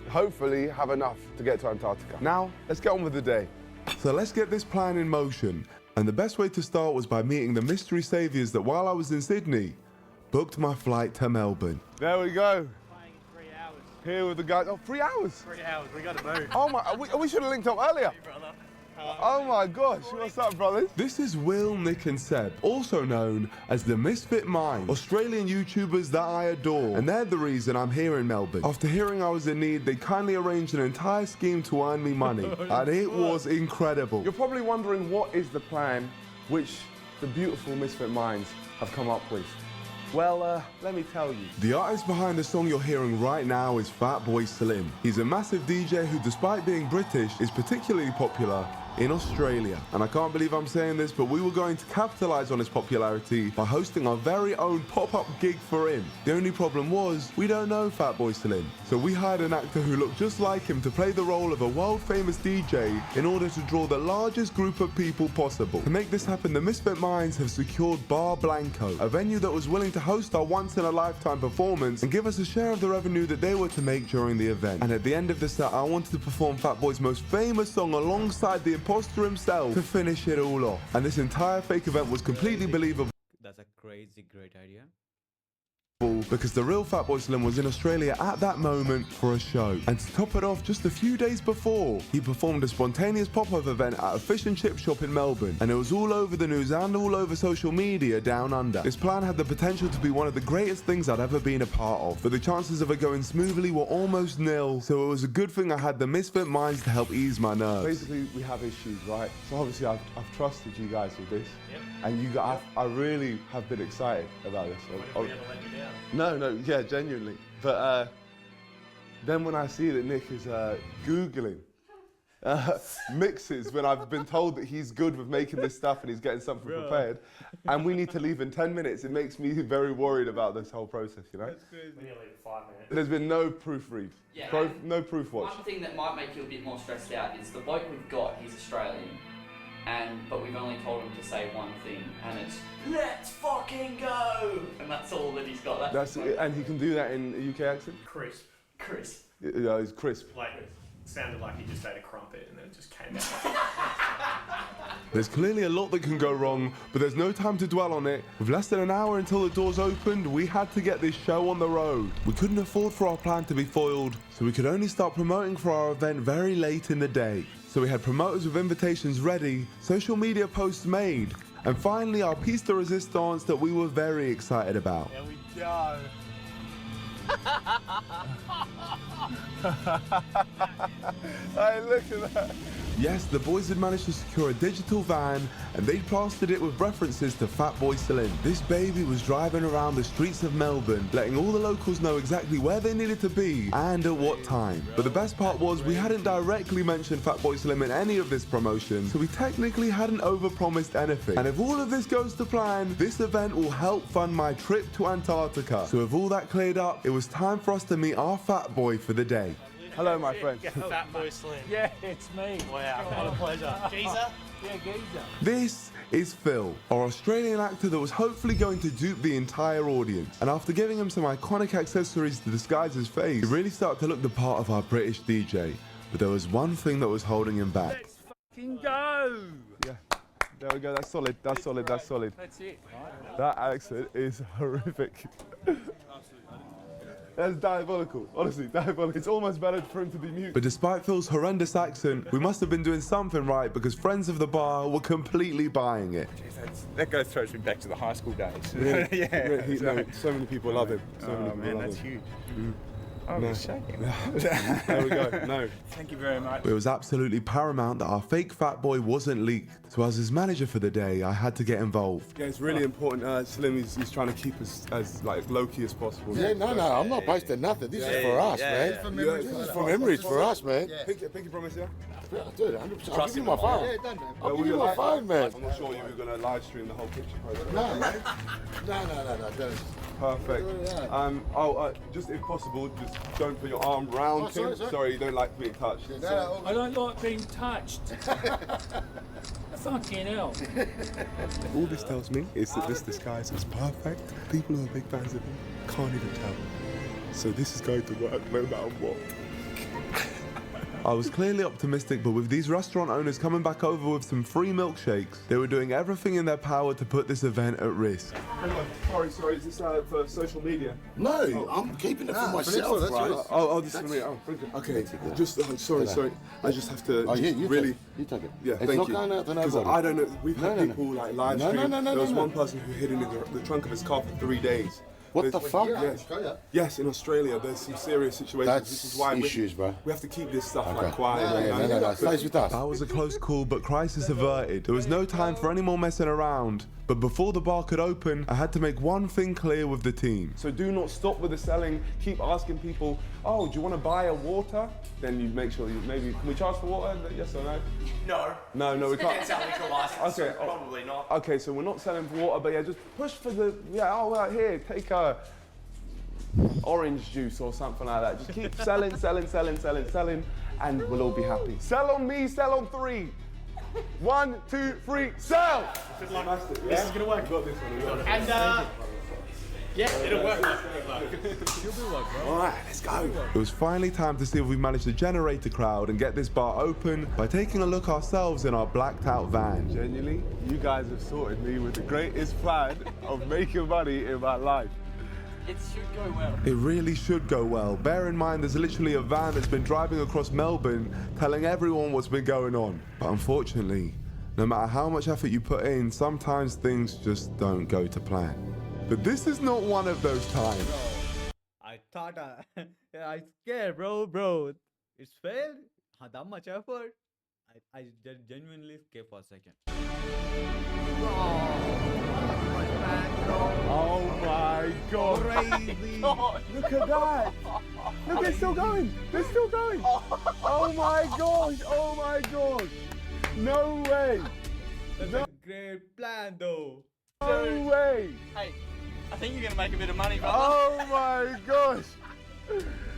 hopefully have enough to get to Antarctica. Now, let's get on with the day. So let's get this plan in motion. And the best way to start was by meeting the mystery saviours that while I was in Sydney, booked my flight to Melbourne. There we go. Here with the guys. Oh, 3 hours? 3 hours, we gotta move. Oh my, we should have linked up earlier. Hey, brother. Oh my gosh, what's up, brothers? This is Will, Nick and Seb, also known as the Misfit Minds, Australian YouTubers that I adore, and they're the reason I'm here in Melbourne. After hearing I was in need, they kindly arranged an entire scheme to earn me money, and it was incredible. You're probably wondering what is the plan which the beautiful Misfit Minds have come up with. Well, let me tell you. The artist behind the song you're hearing right now is Fatboy Slim. He's a massive DJ who, despite being British, is particularly popular in Australia. And I can't believe I'm saying this, but we were going to capitalize on his popularity by hosting our very own pop-up gig for him. The only problem was, we don't know Fatboy Slim. So we hired an actor who looked just like him to play the role of a world-famous DJ in order to draw the largest group of people possible. To make this happen, the Misfit Minds have secured Bar Blanco, a venue that was willing to host our once-in-a-lifetime performance and give us a share of the revenue that they were to make during the event. And at the end of the set, I wanted to perform Fatboy's most famous song alongside the imposter himself to finish it all off. And this entire fake event was completely believable. That's a crazy great idea. Because the real Fatboy Slim was in Australia at that moment for a show. And to top it off, just a few days before, he performed a spontaneous pop-up event at a fish and chip shop in Melbourne, and it was all over the news and all over social media down under. This plan had the potential to be one of the greatest things I'd ever been a part of, but the chances of it going smoothly were almost nil, so it was a good thing I had the Misfit Minds to help ease my nerves. Basically, we have issues, right? So obviously I've trusted you guys with this. Yep. And you guys, I really have been excited about this. What if we ever let you down? No, yeah, genuinely. But then when I see that Nick is Googling mixes when I've been told that he's good with making this stuff and he's getting something prepared, and we need to leave in 10 minutes, it makes me very worried about this whole process, you know? That's crazy. We need to leave in 5 minutes. There's been no proofread. Yeah, no proof watch. One thing that might make you a bit more stressed out is the bloke we've got, he's Australian. But we've only told him to say one thing, and it's "Let's fucking go!" And that's all that he's got. That's it, and he can do that in a UK accent? Crisp. Yeah, he's crisp. Like, it sounded like he just ate a crumpet and then it just came out. There's clearly a lot that can go wrong, but there's no time to dwell on it. With less than an hour until the doors opened, we had to get this show on the road. We couldn't afford for our plan to be foiled, so we could only start promoting for our event very late in the day. So we had promoters with invitations ready, social media posts made, and finally our piece de resistance that we were very excited about. There we go. Hey, look at that. Yes, the boys had managed to secure a digital van and they'd plastered it with references to Fatboy Slim. This baby was driving around the streets of Melbourne, letting all the locals know exactly where they needed to be and at what time. But the best part was we hadn't directly mentioned Fatboy Slim in any of this promotion, so we technically hadn't overpromised anything. And if all of this goes to plan, this event will help fund my trip to Antarctica. So with all that cleared up, it was time for us to meet our fat boy for the day. Hello, my friend. Fatboy Slim. Yeah, it's me. Wow, what a pleasure. Geezer? Yeah, geezer. This is Phil, our Australian actor that was hopefully going to dupe the entire audience. And after giving him some iconic accessories to disguise his face, he really started to look the part of our British DJ. But there was one thing that was holding him back. Let's fucking go! Yeah, there we go. That's solid. That's solid. That's solid. That's it. That accent is horrific. That's diabolical, honestly, diabolical. It's almost better for him to be mute. But despite Phil's horrendous accent, we must have been doing something right because friends of the bar were completely buying it. Jeez, that goes throws me back to the high school days. Really? Yeah. Really, no, so many people love him. So many people man, love that's him. huge. Mm. I No. was shaking. There we go, no. Thank you very much. It was absolutely paramount that our fake fat boy wasn't leaked. So as his manager for the day, I had to get involved. Yeah, it's really important. Slim, he's trying to keep us as like low-key as possible. Yeah, no, I'm not based on nothing. This is for us, man. This is for memories for us, man. Pinky promise, yeah? Dude, 100%. I'll give you my phone. Yeah, done, man. I'll give you my phone, man. I'm not sure you were going to live stream the whole picture process. No, man. No. Don't. Perfect. Just if possible, just don't put your arm round him. Sorry, you don't like being touched. I don't like being touched. Fucking hell. All this tells me is that this disguise is perfect. People who are big fans of him can't even tell. So this is going to work no matter what. I was clearly optimistic, but with these restaurant owners coming back over with some free milkshakes, they were doing everything in their power to put this event at risk. Sorry, is this for social media? No, I'm keeping it for myself, right? This is for me. Okay, just, sorry. I just have to really... You take it. Yeah, it's thank not you. going out to nobody. Because I don't know, we've had people like live stream. No, there was one person who hid in the trunk of his car for 3 days. What the fuck? Yes, in Australia, there's some serious situations. That's this is why issues, bro. We have to keep this stuff like quiet. No, stays with us. That was a close call, but crisis averted. There was no time for any more messing around. But before the bar could open, I had to make one thing clear with the team. So do not stop with the selling. Keep asking people, oh, do you want to buy a water? Then you make sure maybe, can we charge for water? Yes or no? No, we can't. It's a liquor license. Okay, Probably not. Okay, so we're not selling for water, but yeah, just push for the, right here, take a orange juice or something like that. Just keep selling, and we'll all be happy. Sell on me, sell on 3. 1, 2, 3, sell! This is gonna work. Got this one. And yeah, it'll work. All right, let's go. It was finally time to see if we managed to generate a crowd and get this bar open by taking a look ourselves in our blacked out van. Genuinely, you guys have sorted me with the greatest plan of making money in my life. It should go well. It really should go well. Bear in mind there's literally a van that's been driving across Melbourne telling everyone what's been going on. But unfortunately, no matter how much effort you put in, sometimes things just don't go to plan. But this is not one of those times. I thought I scared, bro. It's failed. That much effort. I genuinely scared for a second. Oh my god. Crazy. Look at that. Look, they're still going. Oh my gosh. No way. That's a great plan, though. No way. Hey, I think you're gonna make a bit of money, brother. Oh my gosh.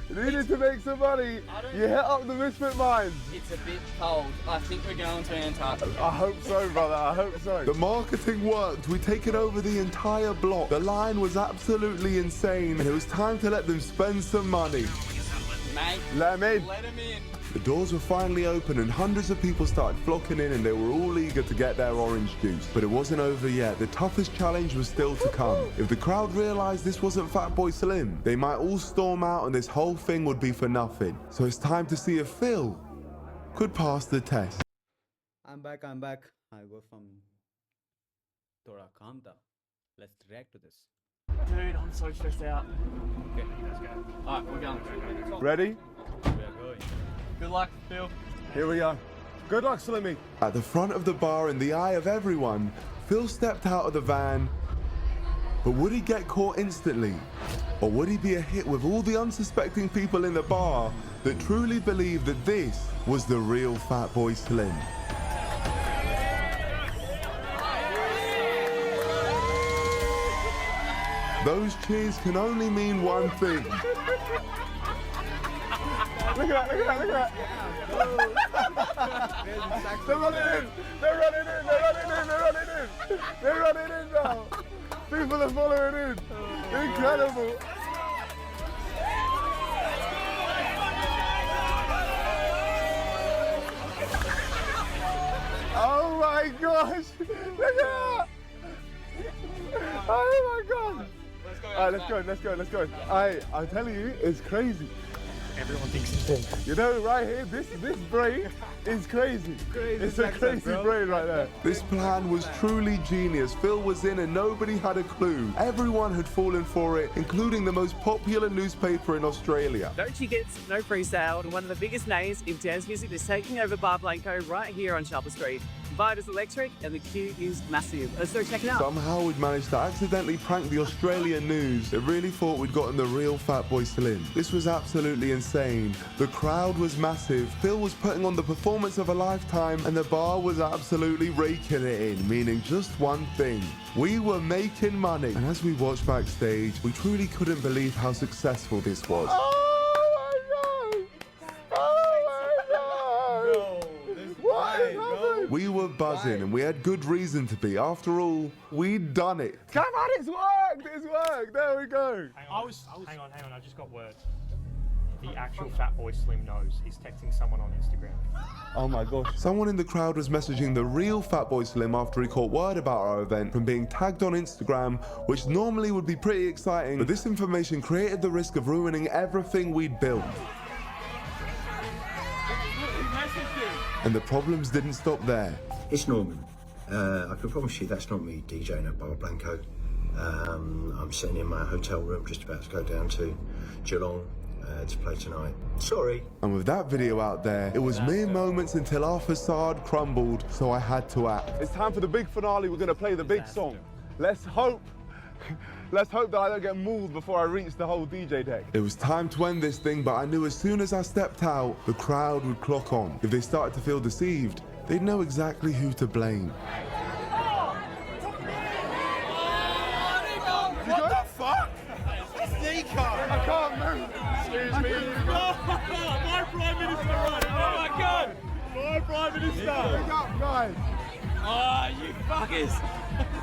Needed to make some money. You hit up the Misfit Minds. It's a bit cold. I think we're going to Antarctica. I hope so, brother. I hope so. The marketing worked. We'd taken over the entire block. The line was absolutely insane, and it was time to let them spend some money. Mate, let them in. Let them in. The doors were finally open and hundreds of people started flocking in and they were all eager to get their orange juice. But it wasn't over yet. The toughest challenge was still to come. If the crowd realised this wasn't Fatboy Slim, they might all storm out and this whole thing would be for nothing. So it's time to see if Phil could pass the test. I'm back. I go from Thoda calm down. Let's react to this. Dude, I'm so stressed out. Okay, let's go. Alright, we're going. Ready? We are going. Good luck, Phil. Here we are. Good luck, Slimmy. At the front of the bar, in the eye of everyone, Phil stepped out of the van. But would he get caught instantly? Or would he be a hit with all the unsuspecting people in the bar that truly believed that this was the real Fatboy Slim? Those cheers can only mean one thing. Look at that, look at that, look at that. They're running in, they're running in, they're running in, they're running in. They're running in now. People are following in. Incredible. Oh my gosh. Look at that. Oh my God. Alright, let's go. I'm telling you, it's crazy. Everyone thinks it's big. You know, right here, this brain is crazy. It's a crazy brain right there. This plan was truly genius. Phil was in and nobody had a clue. Everyone had fallen for it, including the most popular newspaper in Australia. No tickets, no pre-sale, and one of the biggest names in dance music is taking over Bar Blanco right here on Sharper Street. The vibe is electric and the queue is massive. Let's go check it out. Somehow we'd managed to accidentally prank the Australian news. They really thought we'd gotten the real Fatboy Slim. This was absolutely insane. The crowd was massive. Phil was putting on the performance of a lifetime and the bar was absolutely raking it in, meaning just one thing. We were making money. And as we watched backstage, we truly couldn't believe how successful this was. We were buzzing and we had good reason to be. After all, we'd done it. Come on, it's worked, there we go. Hang on, I just got word. The actual Fatboy Slim knows. He's texting someone on Instagram. Oh my gosh. Someone in the crowd was messaging the real Fatboy Slim after he caught word about our event from being tagged on Instagram, which normally would be pretty exciting, but this information created the risk of ruining everything we'd built. And the problems didn't stop there. It's Norman. I can promise you that's not me DJing at Bar Blanco. I'm sitting in my hotel room just about to go down to Geelong to play tonight. Sorry. And with that video out there, it was mere moments until our facade crumbled, so I had to act. It's time for the big finale. We're going to play the big song. Let's hope that I don't get mauled before I reach the whole DJ deck. It was time to end this thing, but I knew as soon as I stepped out, the crowd would clock on. If they started to feel deceived, they'd know exactly who to blame. What the fuck? It's Niko! I can't move. Excuse me. My Prime Minister, right? Oh my God! My Prime Minister! Pick up, guys. Oh, you fuckers!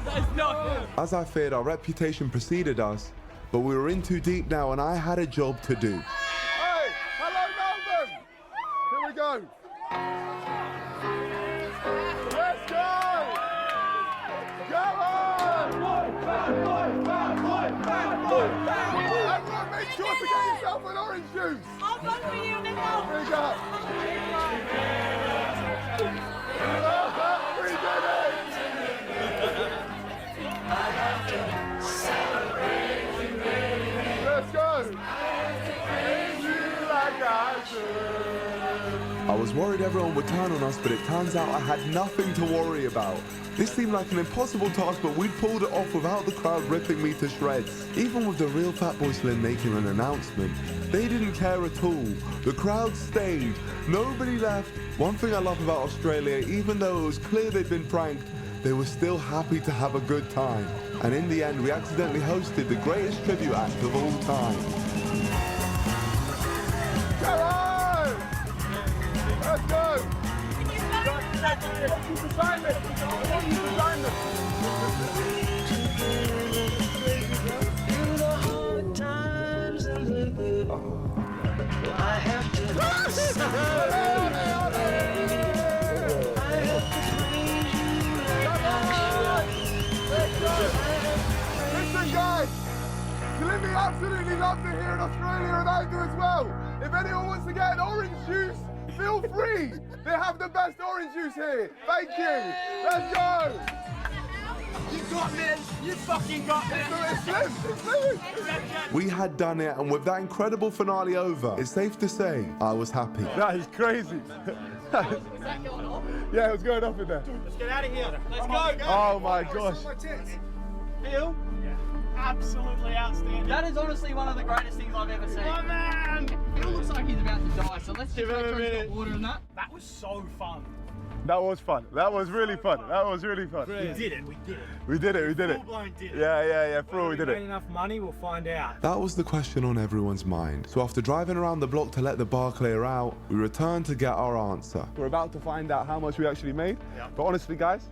That's not good. As I feared, our reputation preceded us, but we were in too deep now and I had a job to do. Hey, hello Melbourne! Here we go. Let's go! Come on! Everyone make sure to get yourself an orange juice! I'll vote for you, Niko! Big up! We did it! Let's go! I was worried everyone would turn on us, but it turns out I had nothing to worry about. This seemed like an impossible task, but we'd pulled it off without the crowd ripping me to shreds. Even with the real Fatboy Slim making an announcement, they didn't care at all. The crowd stayed. Nobody left. One thing I love about Australia, even though it was clear they'd been pranked, they were still happy to have a good time. And in the end, we accidentally hosted the greatest tribute act of all time. Come on! Let's go! Keep assignment! Keep assignment! I have to Listen, guys! Slimmy absolutely loves it here in Australia, and I do as well. If anyone wants to get an orange juice, feel free. They have the best orange juice here. Thank you. Let's go. You got this. You fucking got this. We had done it, and with that incredible finale over, it's safe to say I was happy. That is crazy. Yeah, it was going off in there. Let's get out of here. Let's go. Oh my gosh. Phil? Absolutely outstanding. That is honestly one of the greatest things I've ever seen. Oh man! Phil looks like he's about to die, so let's Give just him a make sure he's minute. got water and that. That was so fun. That was fun. That was really fun. That was really fun. We did it. We did it. We did it. We did it. Full-blown did it. Yeah. For all we did Made it. enough money, we'll find out. That was the question on everyone's mind. So after driving around the block to let the bar clear out, we returned to get our answer. We're about to find out how much we actually made. Yep. But honestly, guys,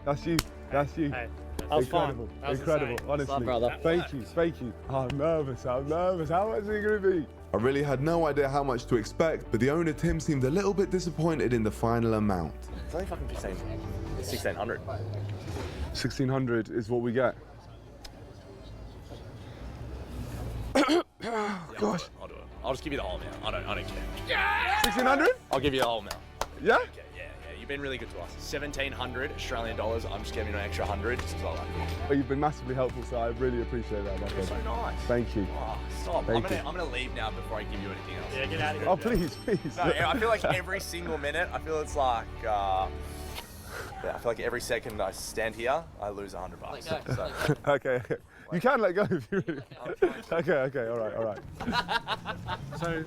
that's you. That's you. Hey, that was Incredible. fun. That was Incredible. insane. Honestly. Love, brother. Thank you. I'm nervous. How much is it going to be? I really had no idea how much to expect, but the owner Tim seemed a little bit disappointed in the final amount. It's only fucking 1600. 1600 is what we get. Gosh. I'll do it. I'll just give you the whole amount. I don't care. 1600? I'll give you the whole amount. Yeah? Yeah. You've been really good to us. 1700 Australian dollars. I'm just giving you an extra 100 just because I like you. Oh, you've been massively helpful, so I really appreciate that, my friend. So nice. Thank you. Oh, stop. Thank I'm you. gonna leave now before I give you anything else. Yeah, get out of here. Oh, please. No, I feel like every single minute, I feel it's like, I feel like every second I stand here, I lose $100. Let go. So, Okay. You can let go if you really. Okay. All right. So,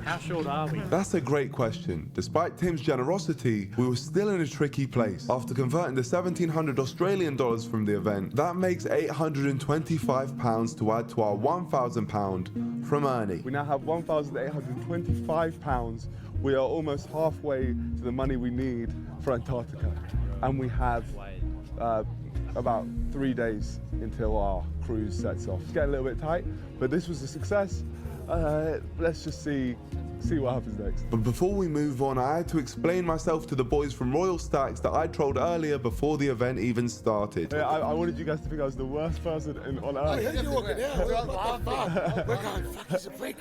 how short are we? That's a great question. Despite Tim's generosity, we were still in a tricky place. After converting the 1,700 Australian dollars from the event, that makes £825 to add to our £1,000 from Ernie. We now have £1,825. We are almost halfway to the money we need for Antarctica. And we have about 3 days until our cruise sets off. It's getting a little bit tight, but this was a success. Let's just see what happens next. But before we move on, I had to explain myself to the boys from Royal Stacks that I trolled earlier before the event even started. Yeah, I wanted you guys to think I was the worst person on earth. You're walking out. We're going, fuck, he's a freak.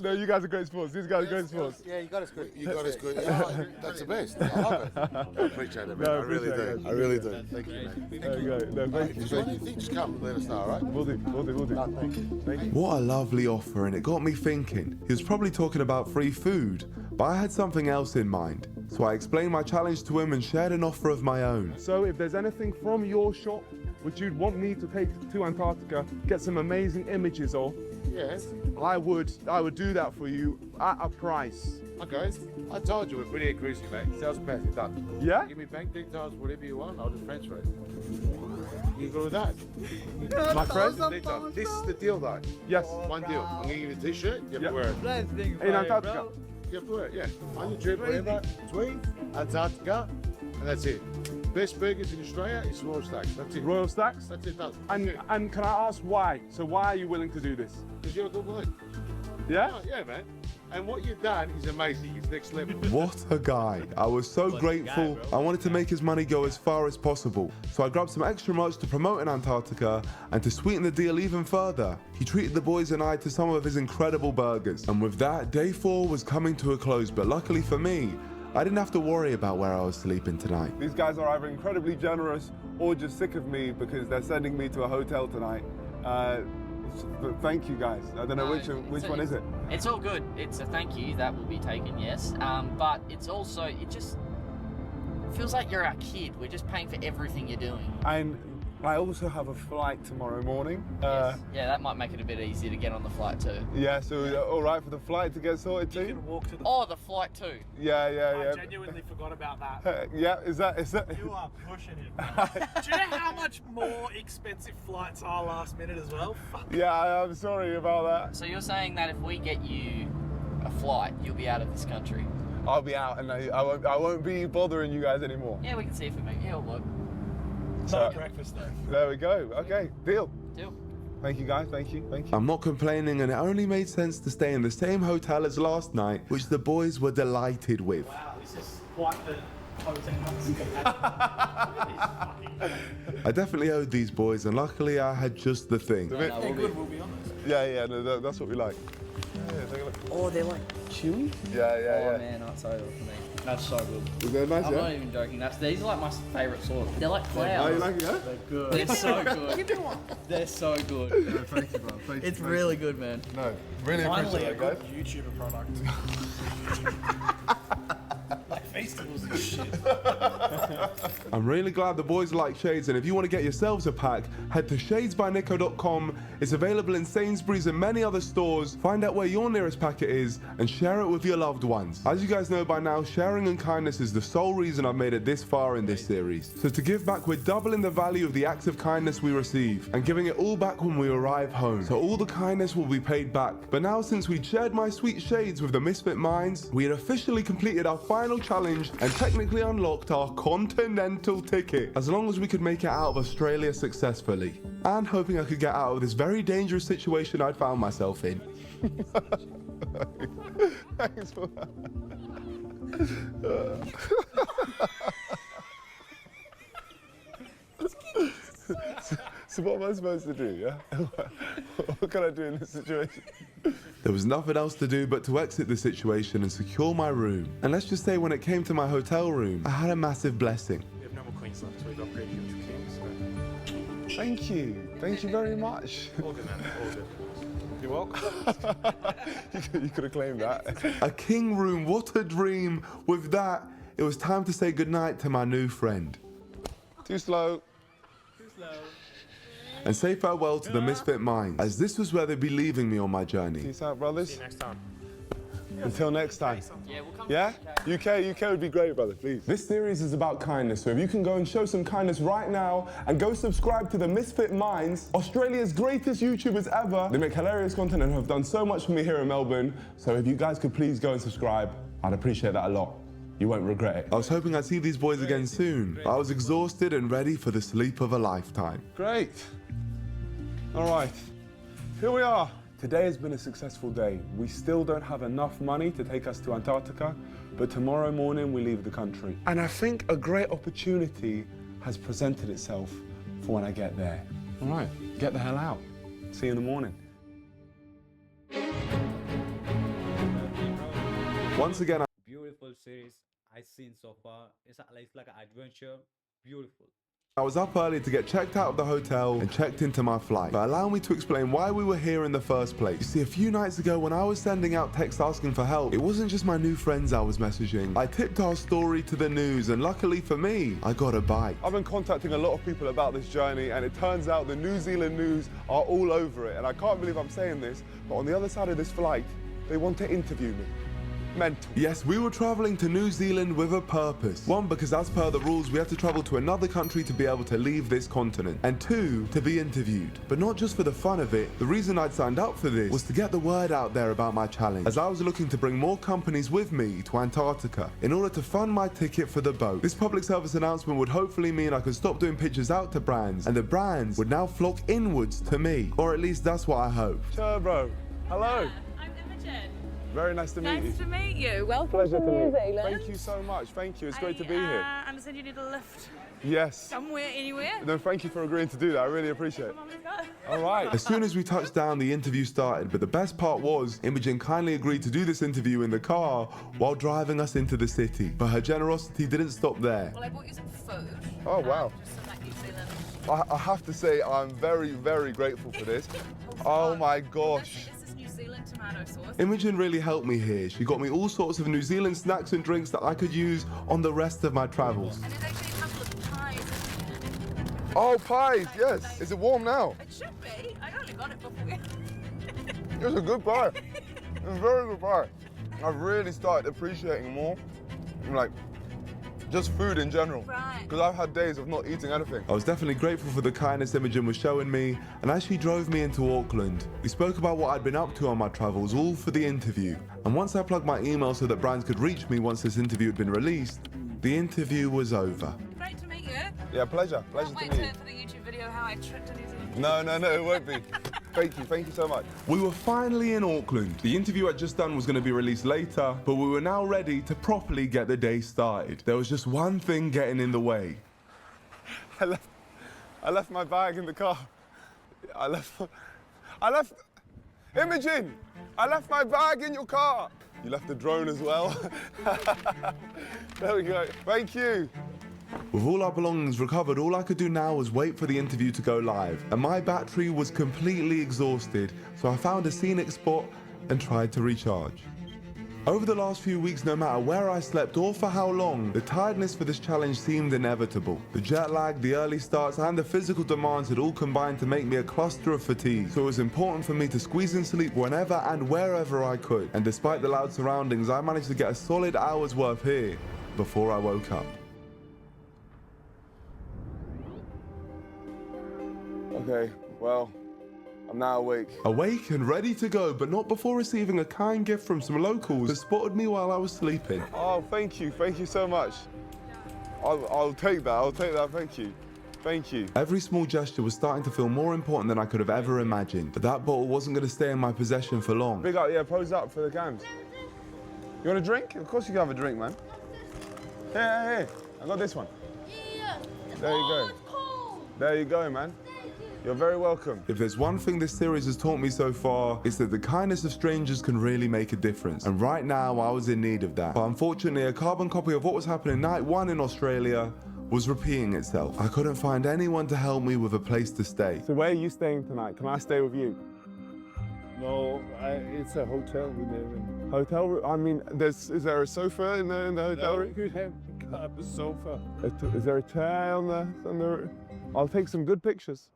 No, you guys are great sports. These guys are great sports. Yeah, you got us good. You got us good. Yeah, that's the best. I love it. I appreciate it, man. No, I really do. I really do. Thank you, man. There you go. No, thank you. If anything, just come and let us know, all right? We'll do. Thank you. Thank you. What a lovely offer, and it got me thinking. He was probably talking about free food, but I had something else in mind. So I explained my challenge to him and shared an offer of my own. So if there's anything from your shop which you'd want me to take to Antarctica, get some amazing images of, Yes. I would do that for you at a price. Okay. I told you we're pretty cruising, mate. Sales perfect, done. Yeah? Give me bank details, whatever you want, I'll just transfer it. You go with that? My friend? This is the deal, though. Yes. One deal. I'm gonna give you a t-shirt, you have to wear it. In Antarctica? You have to wear it, yeah. On your trip, wherever, between Antarctica, and that's it. Best burgers in Australia is Royal Stacks. That's it. Royal Stacks? That's it, done. And can I ask why? So why are you willing to do this? Because you're a good bloke. Yeah? Oh, yeah, man. And what you've done is amazing. It's next level. What a guy. I was so grateful. I wanted to make his money go as far as possible. So I grabbed some extra merch to promote in Antarctica, and to sweeten the deal even further, he treated the boys and I to some of his incredible burgers. And with that, day 4 was coming to a close, but luckily for me, I didn't have to worry about where I was sleeping tonight. These guys are either incredibly generous or just sick of me because they're sending me to a hotel tonight. But thank you guys. I don't know which one is it. It's all good. It's a thank you that will be taken, yes. But it's also, it just feels like you're our kid. We're just paying for everything you're doing. And I also have a flight tomorrow morning. Yes. Yeah, that might make it a bit easier to get on the flight too. Yeah, so all right for the flight to get sorted too? You can walk to the... Oh, the flight too. Yeah. I genuinely forgot about that. Yeah, is that? You are pushing it. Do you know how much more expensive flights are last minute as well? Fuck. Yeah, I'm sorry about that. So you're saying that if we get you a flight, you'll be out of this country? I'll be out and I won't be bothering you guys anymore. Yeah, we can see if it makes it'll work. No breakfast though. There we go. Okay, deal. Deal. Thank you guys, thank you. I'm not complaining, and it only made sense to stay in the same hotel as last night, which the boys were delighted with. Wow, this is quite the hotel. I definitely owed these boys, and luckily I had just the thing. Good, we'll be honest. Yeah, no, that's what we like. Yeah, take a look. Oh, they're like chewy? Yeah. Oh man, that's over for me. That's so good. Is that nice, I'm yeah? not even joking. These are like my favourite sort. They're like clouds. Oh, you like it, yeah? They're good. They're so good. Give me one. They're so good. No, thank you, bro. Thank you, It's thank really you. good, man. No, really Finally, a appreciate it, good guys. YouTuber product. Like festivals and shit. I'm really glad the boys like shades, and if you want to get yourselves a pack, head to shadesbyniko.com. It's available in Sainsbury's and many other stores. Find out where your nearest packet is and share it with your loved ones. As you guys know by now, sharing and kindness is the sole reason I've made it this far in this series. So to give back, we're doubling the value of the acts of kindness we receive and giving it all back when we arrive home. So all the kindness will be paid back. But now, since we'd shared my sweet shades with the Misfit Minds, we had officially completed our final challenge and technically unlocked our continental ticket, as long as we could make it out of Australia successfully, and hoping I could get out of this very dangerous situation I'd found myself in. Thanks for So what am I supposed to do, yeah? What can I do in this situation? There was nothing else to do but to exit the situation and secure my room. And let's just say when it came to my hotel room, I had a massive blessing. We have no more queens left, so we've upgraded you to kings. Thank you. Thank you very much. All good, man. All good. You're welcome. You could have claimed that. A king room, what a dream. With that, it was time to say goodnight to my new friend. Too slow. And say farewell to the Misfit Minds, as this was where they'd be leaving me on my journey. Peace out, brothers. See you next time. Until next time. Yeah, we'll come. Yeah? UK would be great, brother, please. This series is about kindness, so if you can go and show some kindness right now and go subscribe to the Misfit Minds, Australia's greatest YouTubers ever. They make hilarious content and have done so much for me here in Melbourne, so if you guys could please go and subscribe, I'd appreciate that a lot. You won't regret it. I was hoping I'd see these boys again soon, but I was exhausted and ready for the sleep of a lifetime. Great. All right, here we are. Today has been a successful day. We still don't have enough money to take us to Antarctica, but tomorrow morning we leave the country. And I think a great opportunity has presented itself for when I get there. All right, get the hell out. See you in the morning. Once again, Beautiful series I've seen so far. It's like an adventure. Beautiful. I was up early to get checked out of the hotel and checked into my flight. But allow me to explain why we were here in the first place. You see, a few nights ago when I was sending out texts asking for help, it wasn't just my new friends I was messaging. I tipped our story to the news, and luckily for me, I got a bite. I've been contacting a lot of people about this journey, and it turns out the New Zealand news are all over it. And I can't believe I'm saying this, but on the other side of this flight, they want to interview me. Mental. Yes, we were traveling to New Zealand with a purpose. One, because as per the rules, we had to travel to another country to be able to leave this continent. And two, to be interviewed. But not just for the fun of it. The reason I'd signed up for this was to get the word out there about my challenge, as I was looking to bring more companies with me to Antarctica in order to fund my ticket for the boat. This public service announcement would hopefully mean I could stop doing pictures out to brands, and the brands would now flock inwards to me. Or at least that's what I hoped. Sure, bro. Hello. I'm Imogen. Very nice to meet you. Nice to meet you. Welcome Pleasure to to New meet you. Zealand. Thank you so much. Thank you. It's great to be here. I understand you need a lift Yes. somewhere, anywhere. No, thank you for agreeing to do that. I really appreciate it. Come on, let's go. All right. As soon as we touched down, the interview started, but the best part was Imogen kindly agreed to do this interview in the car while driving us into the city. But her generosity didn't stop there. Well, I bought you some food. Oh, wow. Just some like New Zealand. I have to say, I'm very, very grateful for this. Oh my gosh. This is New Zealand tomato sauce. Imogen really helped me here. She got me all sorts of New Zealand snacks and drinks that I could use on the rest of my travels. And there's actually a couple of pies in here. Oh, pies, yes. Is it warm now? It should be. I only got it before. It's a good pie. It's a very good pie. I've really started appreciating more, like, just food in general. Right. Because I've had days of not eating anything. I was definitely grateful for the kindness Imogen was showing me, and as she drove me into Auckland, we spoke about what I'd been up to on my travels, all for the interview. And once I plugged my email so that brands could reach me once this interview had been released, the interview was over. Great to meet you. Yeah, pleasure. Pleasure Can't to wait meet you. for the YouTube video how I tripped to New Zealand. No, it won't be. Thank you so much. We were finally in Auckland. The interview I'd just done was going to be released later, but we were now ready to properly get the day started. There was just one thing getting in the way. I left my bag in the car. I left. Imogen, I left my bag in your car. You left the drone as well. There we go. Thank you. With all our belongings recovered, all I could do now was wait for the interview to go live. And my battery was completely exhausted, so I found a scenic spot and tried to recharge. Over the last few weeks, no matter where I slept or for how long, the tiredness for this challenge seemed inevitable. The jet lag, the early starts, and the physical demands had all combined to make me a cluster of fatigue. So it was important for me to squeeze in sleep whenever and wherever I could. And despite the loud surroundings, I managed to get a solid hour's worth here before I woke up. Okay, well, I'm now awake. Awake and ready to go, but not before receiving a kind gift from some locals that spotted me while I was sleeping. Oh, thank you so much. I'll take that, thank you. Thank you. Every small gesture was starting to feel more important than I could have ever imagined, but that bottle wasn't going to stay in my possession for long. Big up, yeah, pose up for the cams. You want a drink? Of course you can have a drink, man. Here, I got this one. Yeah. There you go. It's cold. There you go, man. You're very welcome. If there's one thing this series has taught me so far, it's that the kindness of strangers can really make a difference. And right now, I was in need of that. But unfortunately, a carbon copy of what was happening night one in Australia was repeating itself. I couldn't find anyone to help me with a place to stay. So where are you staying tonight? Can I stay with you? No, it's a hotel we live in. Hotel room? I mean, is there a sofa in the hotel room? We could have a sofa. Is there a chair on the I'll take some good pictures.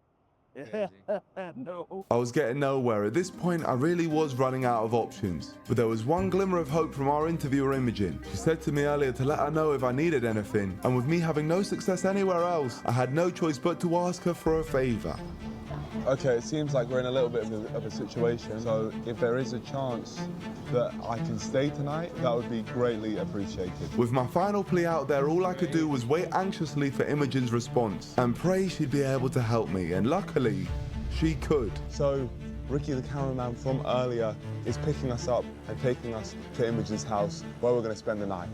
No. I was getting nowhere. At this point, I really was running out of options. But there was one glimmer of hope from our interviewer, Imogen. She said to me earlier to let her know if I needed anything. And with me having no success anywhere else, I had no choice but to ask her for a favor. Okay, it seems like we're in a little bit of a situation. So if there is a chance that I can stay tonight, that would be greatly appreciated. With my final plea out there, all I could do was wait anxiously for Imogen's response and pray she'd be able to help me. And luckily, she could. So Ricky, the cameraman from earlier, is picking us up and taking us to Imogen's house where we're going to spend the night.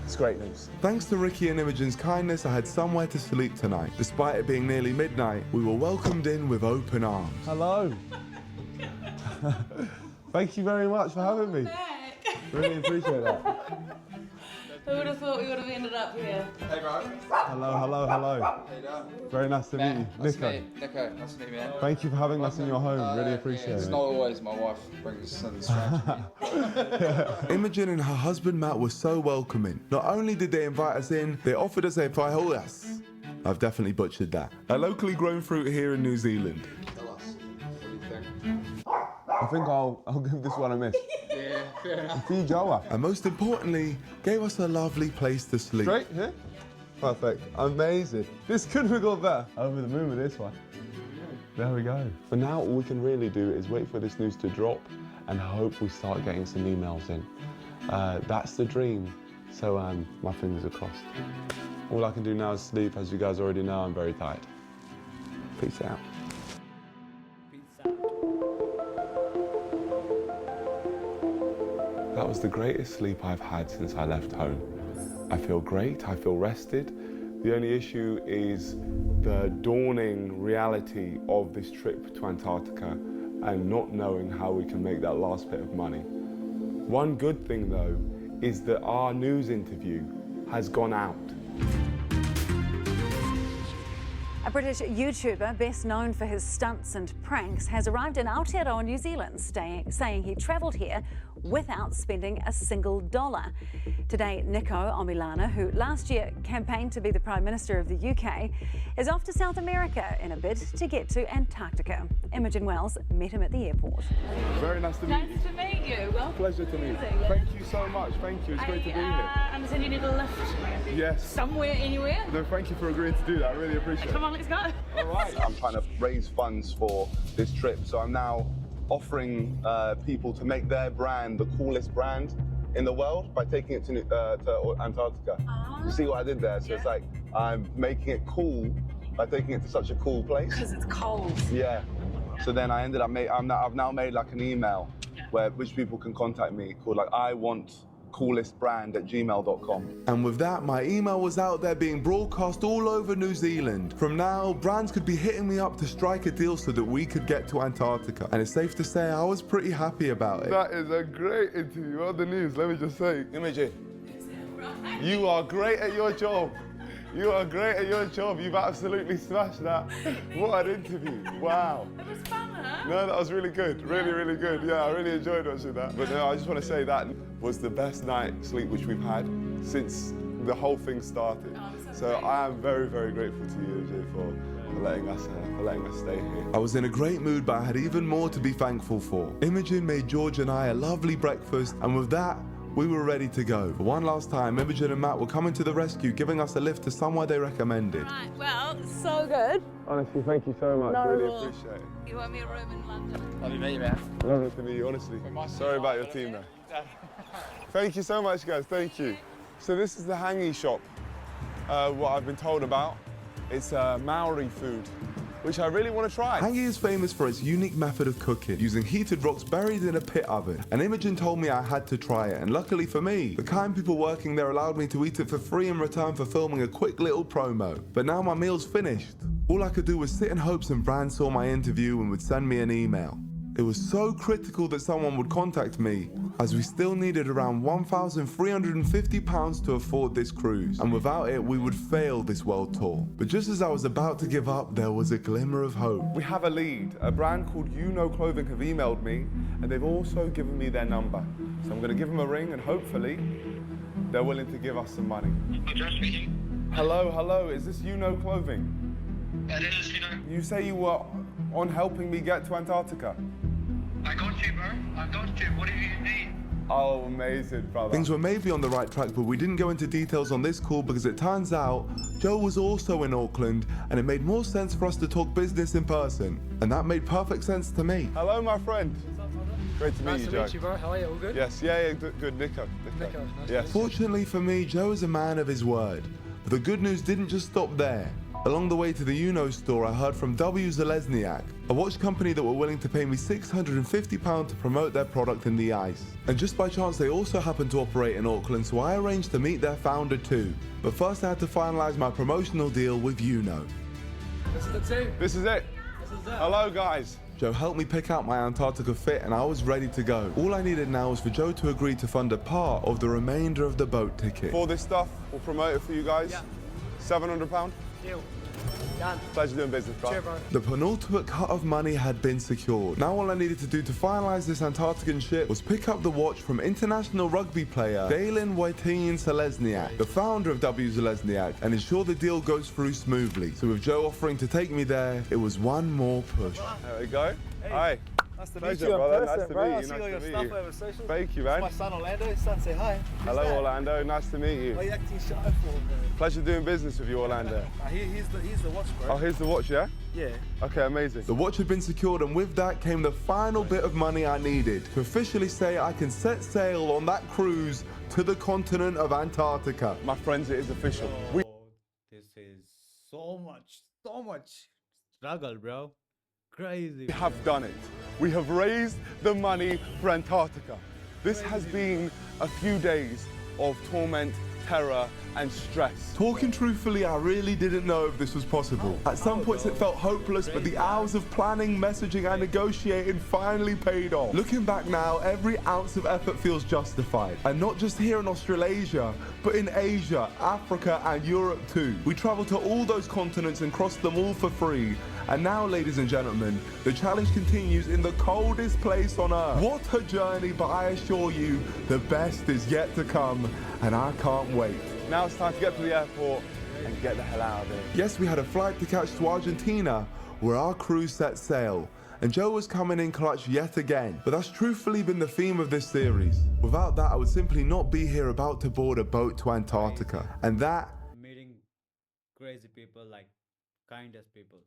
It's great news. Thanks to Ricky and Imogen's kindness, I had somewhere to sleep tonight. Despite it being nearly midnight, we were welcomed in with open arms. Hello. Thank you very much for having me. Really appreciate that. Who would have thought we would have ended up here? Hey, bro. Hello. How you doing? Very nice to meet you. Nice Niko. to meet you. Nico, nice to meet you, man. Thank you for having us in your home. Really appreciate it. It's not always my wife brings something strange to me. Imogen and her husband Matt were so welcoming. Not only did they invite us in, they offered us a frijoles. I've definitely butchered that. A locally grown fruit here in New Zealand. Tell us, what do you think? I think I'll give this one a miss. Yeah. And most importantly, gave us a lovely place to sleep. Straight here? Perfect. Amazing. This couldn't have got better. Over the moon with this one. There we go. For now, all we can really do is wait for this news to drop and hope we start getting some emails in. That's the dream. So my fingers are crossed. All I can do now is sleep. As you guys already know, I'm very tired. Peace out. That was the greatest sleep I've had since I left home. I feel great, I feel rested. The only issue is the dawning reality of this trip to Antarctica and not knowing how we can make that last bit of money. One good thing though is that our news interview has gone out. A British YouTuber, best known for his stunts and pranks, has arrived in Aotearoa, New Zealand, saying he travelled here without spending a single dollar. Today, Niko Omilana, who last year campaigned to be the Prime Minister of the UK, is off to South America in a bid to get to Antarctica. Imogen Wells met him at the airport. Very nice to meet you. Nice to meet you. Well, Pleasure to meet you. Thank you so much. Thank you. It's great to be here. I understand you need a lift. Yes. Somewhere, anywhere. No, thank you for agreeing to do that. I really appreciate it. Come on, let's go. All right. I'm trying to raise funds for this trip, so I'm now offering people to make their brand the coolest brand in the world by taking it to Antarctica. You see what I did there? So it's like I'm making it cool by taking it to such a cool place. Because it's cold. Yeah. So then I ended up I've now made like an email which people can contact me called like I want coolestbrand@gmail.com. And with that, my email was out there being broadcast all over New Zealand. From now, brands could be hitting me up to strike a deal so that we could get to Antarctica. And it's safe to say I was pretty happy about it. That is a great interview. On the news, let me just say. Imogen, you are great at your job. You are great at your job. You've absolutely smashed that. What an interview. Wow. It was fun, huh? No, that was really good. Really, really good. Yeah, I really enjoyed watching that. But no, I just want to say that was the best night's sleep which we've had since the whole thing started. So I am very, very grateful to you, AJ, for letting us stay here. I was in a great mood, but I had even more to be thankful for. Imogen made George and I a lovely breakfast, and with that, we were ready to go. For one last time, Imogen and Matt were coming to the rescue, giving us a lift to somewhere they recommended. Right, well, so good. Honestly, thank you so much. No, really well, appreciate it. You want me a room in London? Love you, mate, man. Love it to meet you, honestly. Sorry about your team, man. Thank you so much, guys. Thank you. So this is the hangi shop, what I've been told about. It's Maori food, which I really want to try. Hangi is famous for its unique method of cooking, using heated rocks buried in a pit oven. And Imogen told me I had to try it, and luckily for me, the kind people working there allowed me to eat it for free in return for filming a quick little promo. But now my meal's finished. All I could do was sit in hopes some brand saw my interview and would send me an email. It was so critical that someone would contact me, as we still needed around £1,350 to afford this cruise, and without it we would fail this world tour. But just as I was about to give up, there was a glimmer of hope. We have a lead. A brand called Clothing have emailed me, and they've also given me their number. So I'm going to give them a ring, and hopefully they're willing to give us some money. Hello, is this Clothing? It is, You say you were on helping me get to Antarctica? I got you, bro. I got you. What do you need? Oh, amazing, brother. Things were maybe on the right track, but we didn't go into details on this call because it turns out Joe was also in Auckland, and it made more sense for us to talk business in person. And that made perfect sense to me. Hello, my friend. Great to meet you, Joe. Nice to meet you, bro. How are you? All good? Yes, good. Niko. Nice Yes. Fortunately for me, Joe is a man of his word. But the good news didn't just stop there. Along the way to the store, I heard from W. Zalesniak, a watch company that were willing to pay me £650 to promote their product in the ice. And just by chance, they also happened to operate in Auckland, so I arranged to meet their founder too. But first I had to finalise my promotional deal with This is the team. This is it. Hello, guys. Joe helped me pick out my Antarctica fit, and I was ready to go. All I needed now was for Joe to agree to fund a part of the remainder of the boat ticket. For this stuff, we'll promote it for you guys. Yeah. £700? Deal. Done. Pleasure doing business, bro. Cheers, bro. The penultimate cut of money had been secured. Now all I needed to do to finalise this Antarctican ship was pick up the watch from international rugby player Dalen Waitin Zalesniak, the founder of W. Zalesniak, and ensure the deal goes through smoothly. So with Joe offering to take me there, it was one more push. There we go. Hey. Hi. Nice to Pleasure, meet you, brother. person, Nice to bro. meet you. I see all your stuff over social. Thank you, man. It's my son Orlando. His son, say hi. Hello, Orlando. Nice to meet you. Why are you acting shy for, bro? Pleasure doing business with you, Orlando. Here's the watch, bro. Oh, here's the watch, yeah? Yeah. Okay, amazing. The watch had been secured, and with that came the final bit of money I needed to officially say I can set sail on that cruise to the continent of Antarctica. My friends, it is official. This is so much struggle, bro. Crazy. We have done it. We have raised the money for Antarctica. This has been a few days of torment, terror, and stress. Talking truthfully, I really didn't know if this was possible. At some points it felt hopeless, but the hours of planning, messaging, and negotiating finally paid off. Looking back now, every ounce of effort feels justified. And not just here in Australasia, but in Asia, Africa, and Europe too. We traveled to all those continents and crossed them all for free. And now, ladies and gentlemen, the challenge continues in the coldest place on Earth. What a journey, but I assure you, the best is yet to come, and I can't wait. Now it's time to get to the airport and get the hell out of here. Yes, we had a flight to catch to Argentina, where our cruise set sail. And Joe was coming in clutch yet again. But that's truthfully been the theme of this series. Without that, I would simply not be here about to board a boat to Antarctica. And that... meeting crazy people, like kindest people.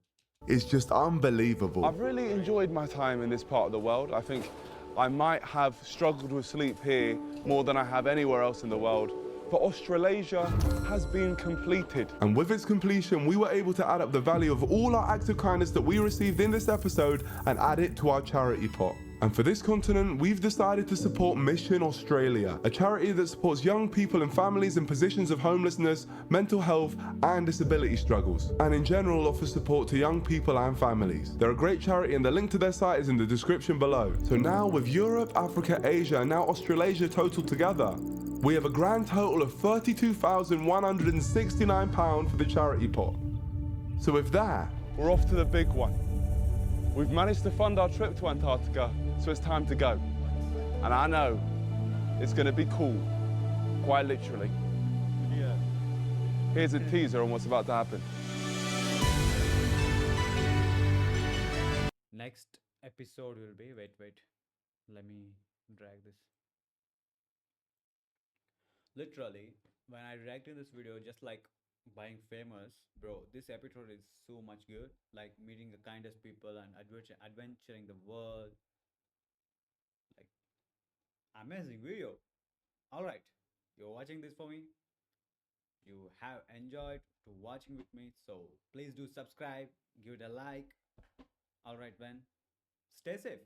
It's just unbelievable. I've really enjoyed my time in this part of the world. I think I might have struggled with sleep here more than I have anywhere else in the world. But Australasia has been completed. And with its completion, we were able to add up the value of all our acts of kindness that we received in this episode and add it to our charity pot. And for this continent, we've decided to support Mission Australia, a charity that supports young people and families in positions of homelessness, mental health, and disability struggles, and in general offers support to young people and families. They're a great charity, and the link to their site is in the description below. So now, with Europe, Africa, Asia, and now Australasia total together, we have a grand total of £32,169 for the charity pot. So with that, We're off to the big one. We've managed to fund our trip to Antarctica, so it's time to go. And I know it's going to be cool, quite literally. Yeah. Here's a teaser on what's about to happen. Next episode will be, wait, let me drag this. Literally, when I reacted this video, just like buying famous, bro, this episode is so much good. Like meeting the kindest people and adventuring the world. Like, amazing video. All right, you're watching this for me. You have enjoyed to watching with me, so please do subscribe, give it a like. All right, man. Stay safe.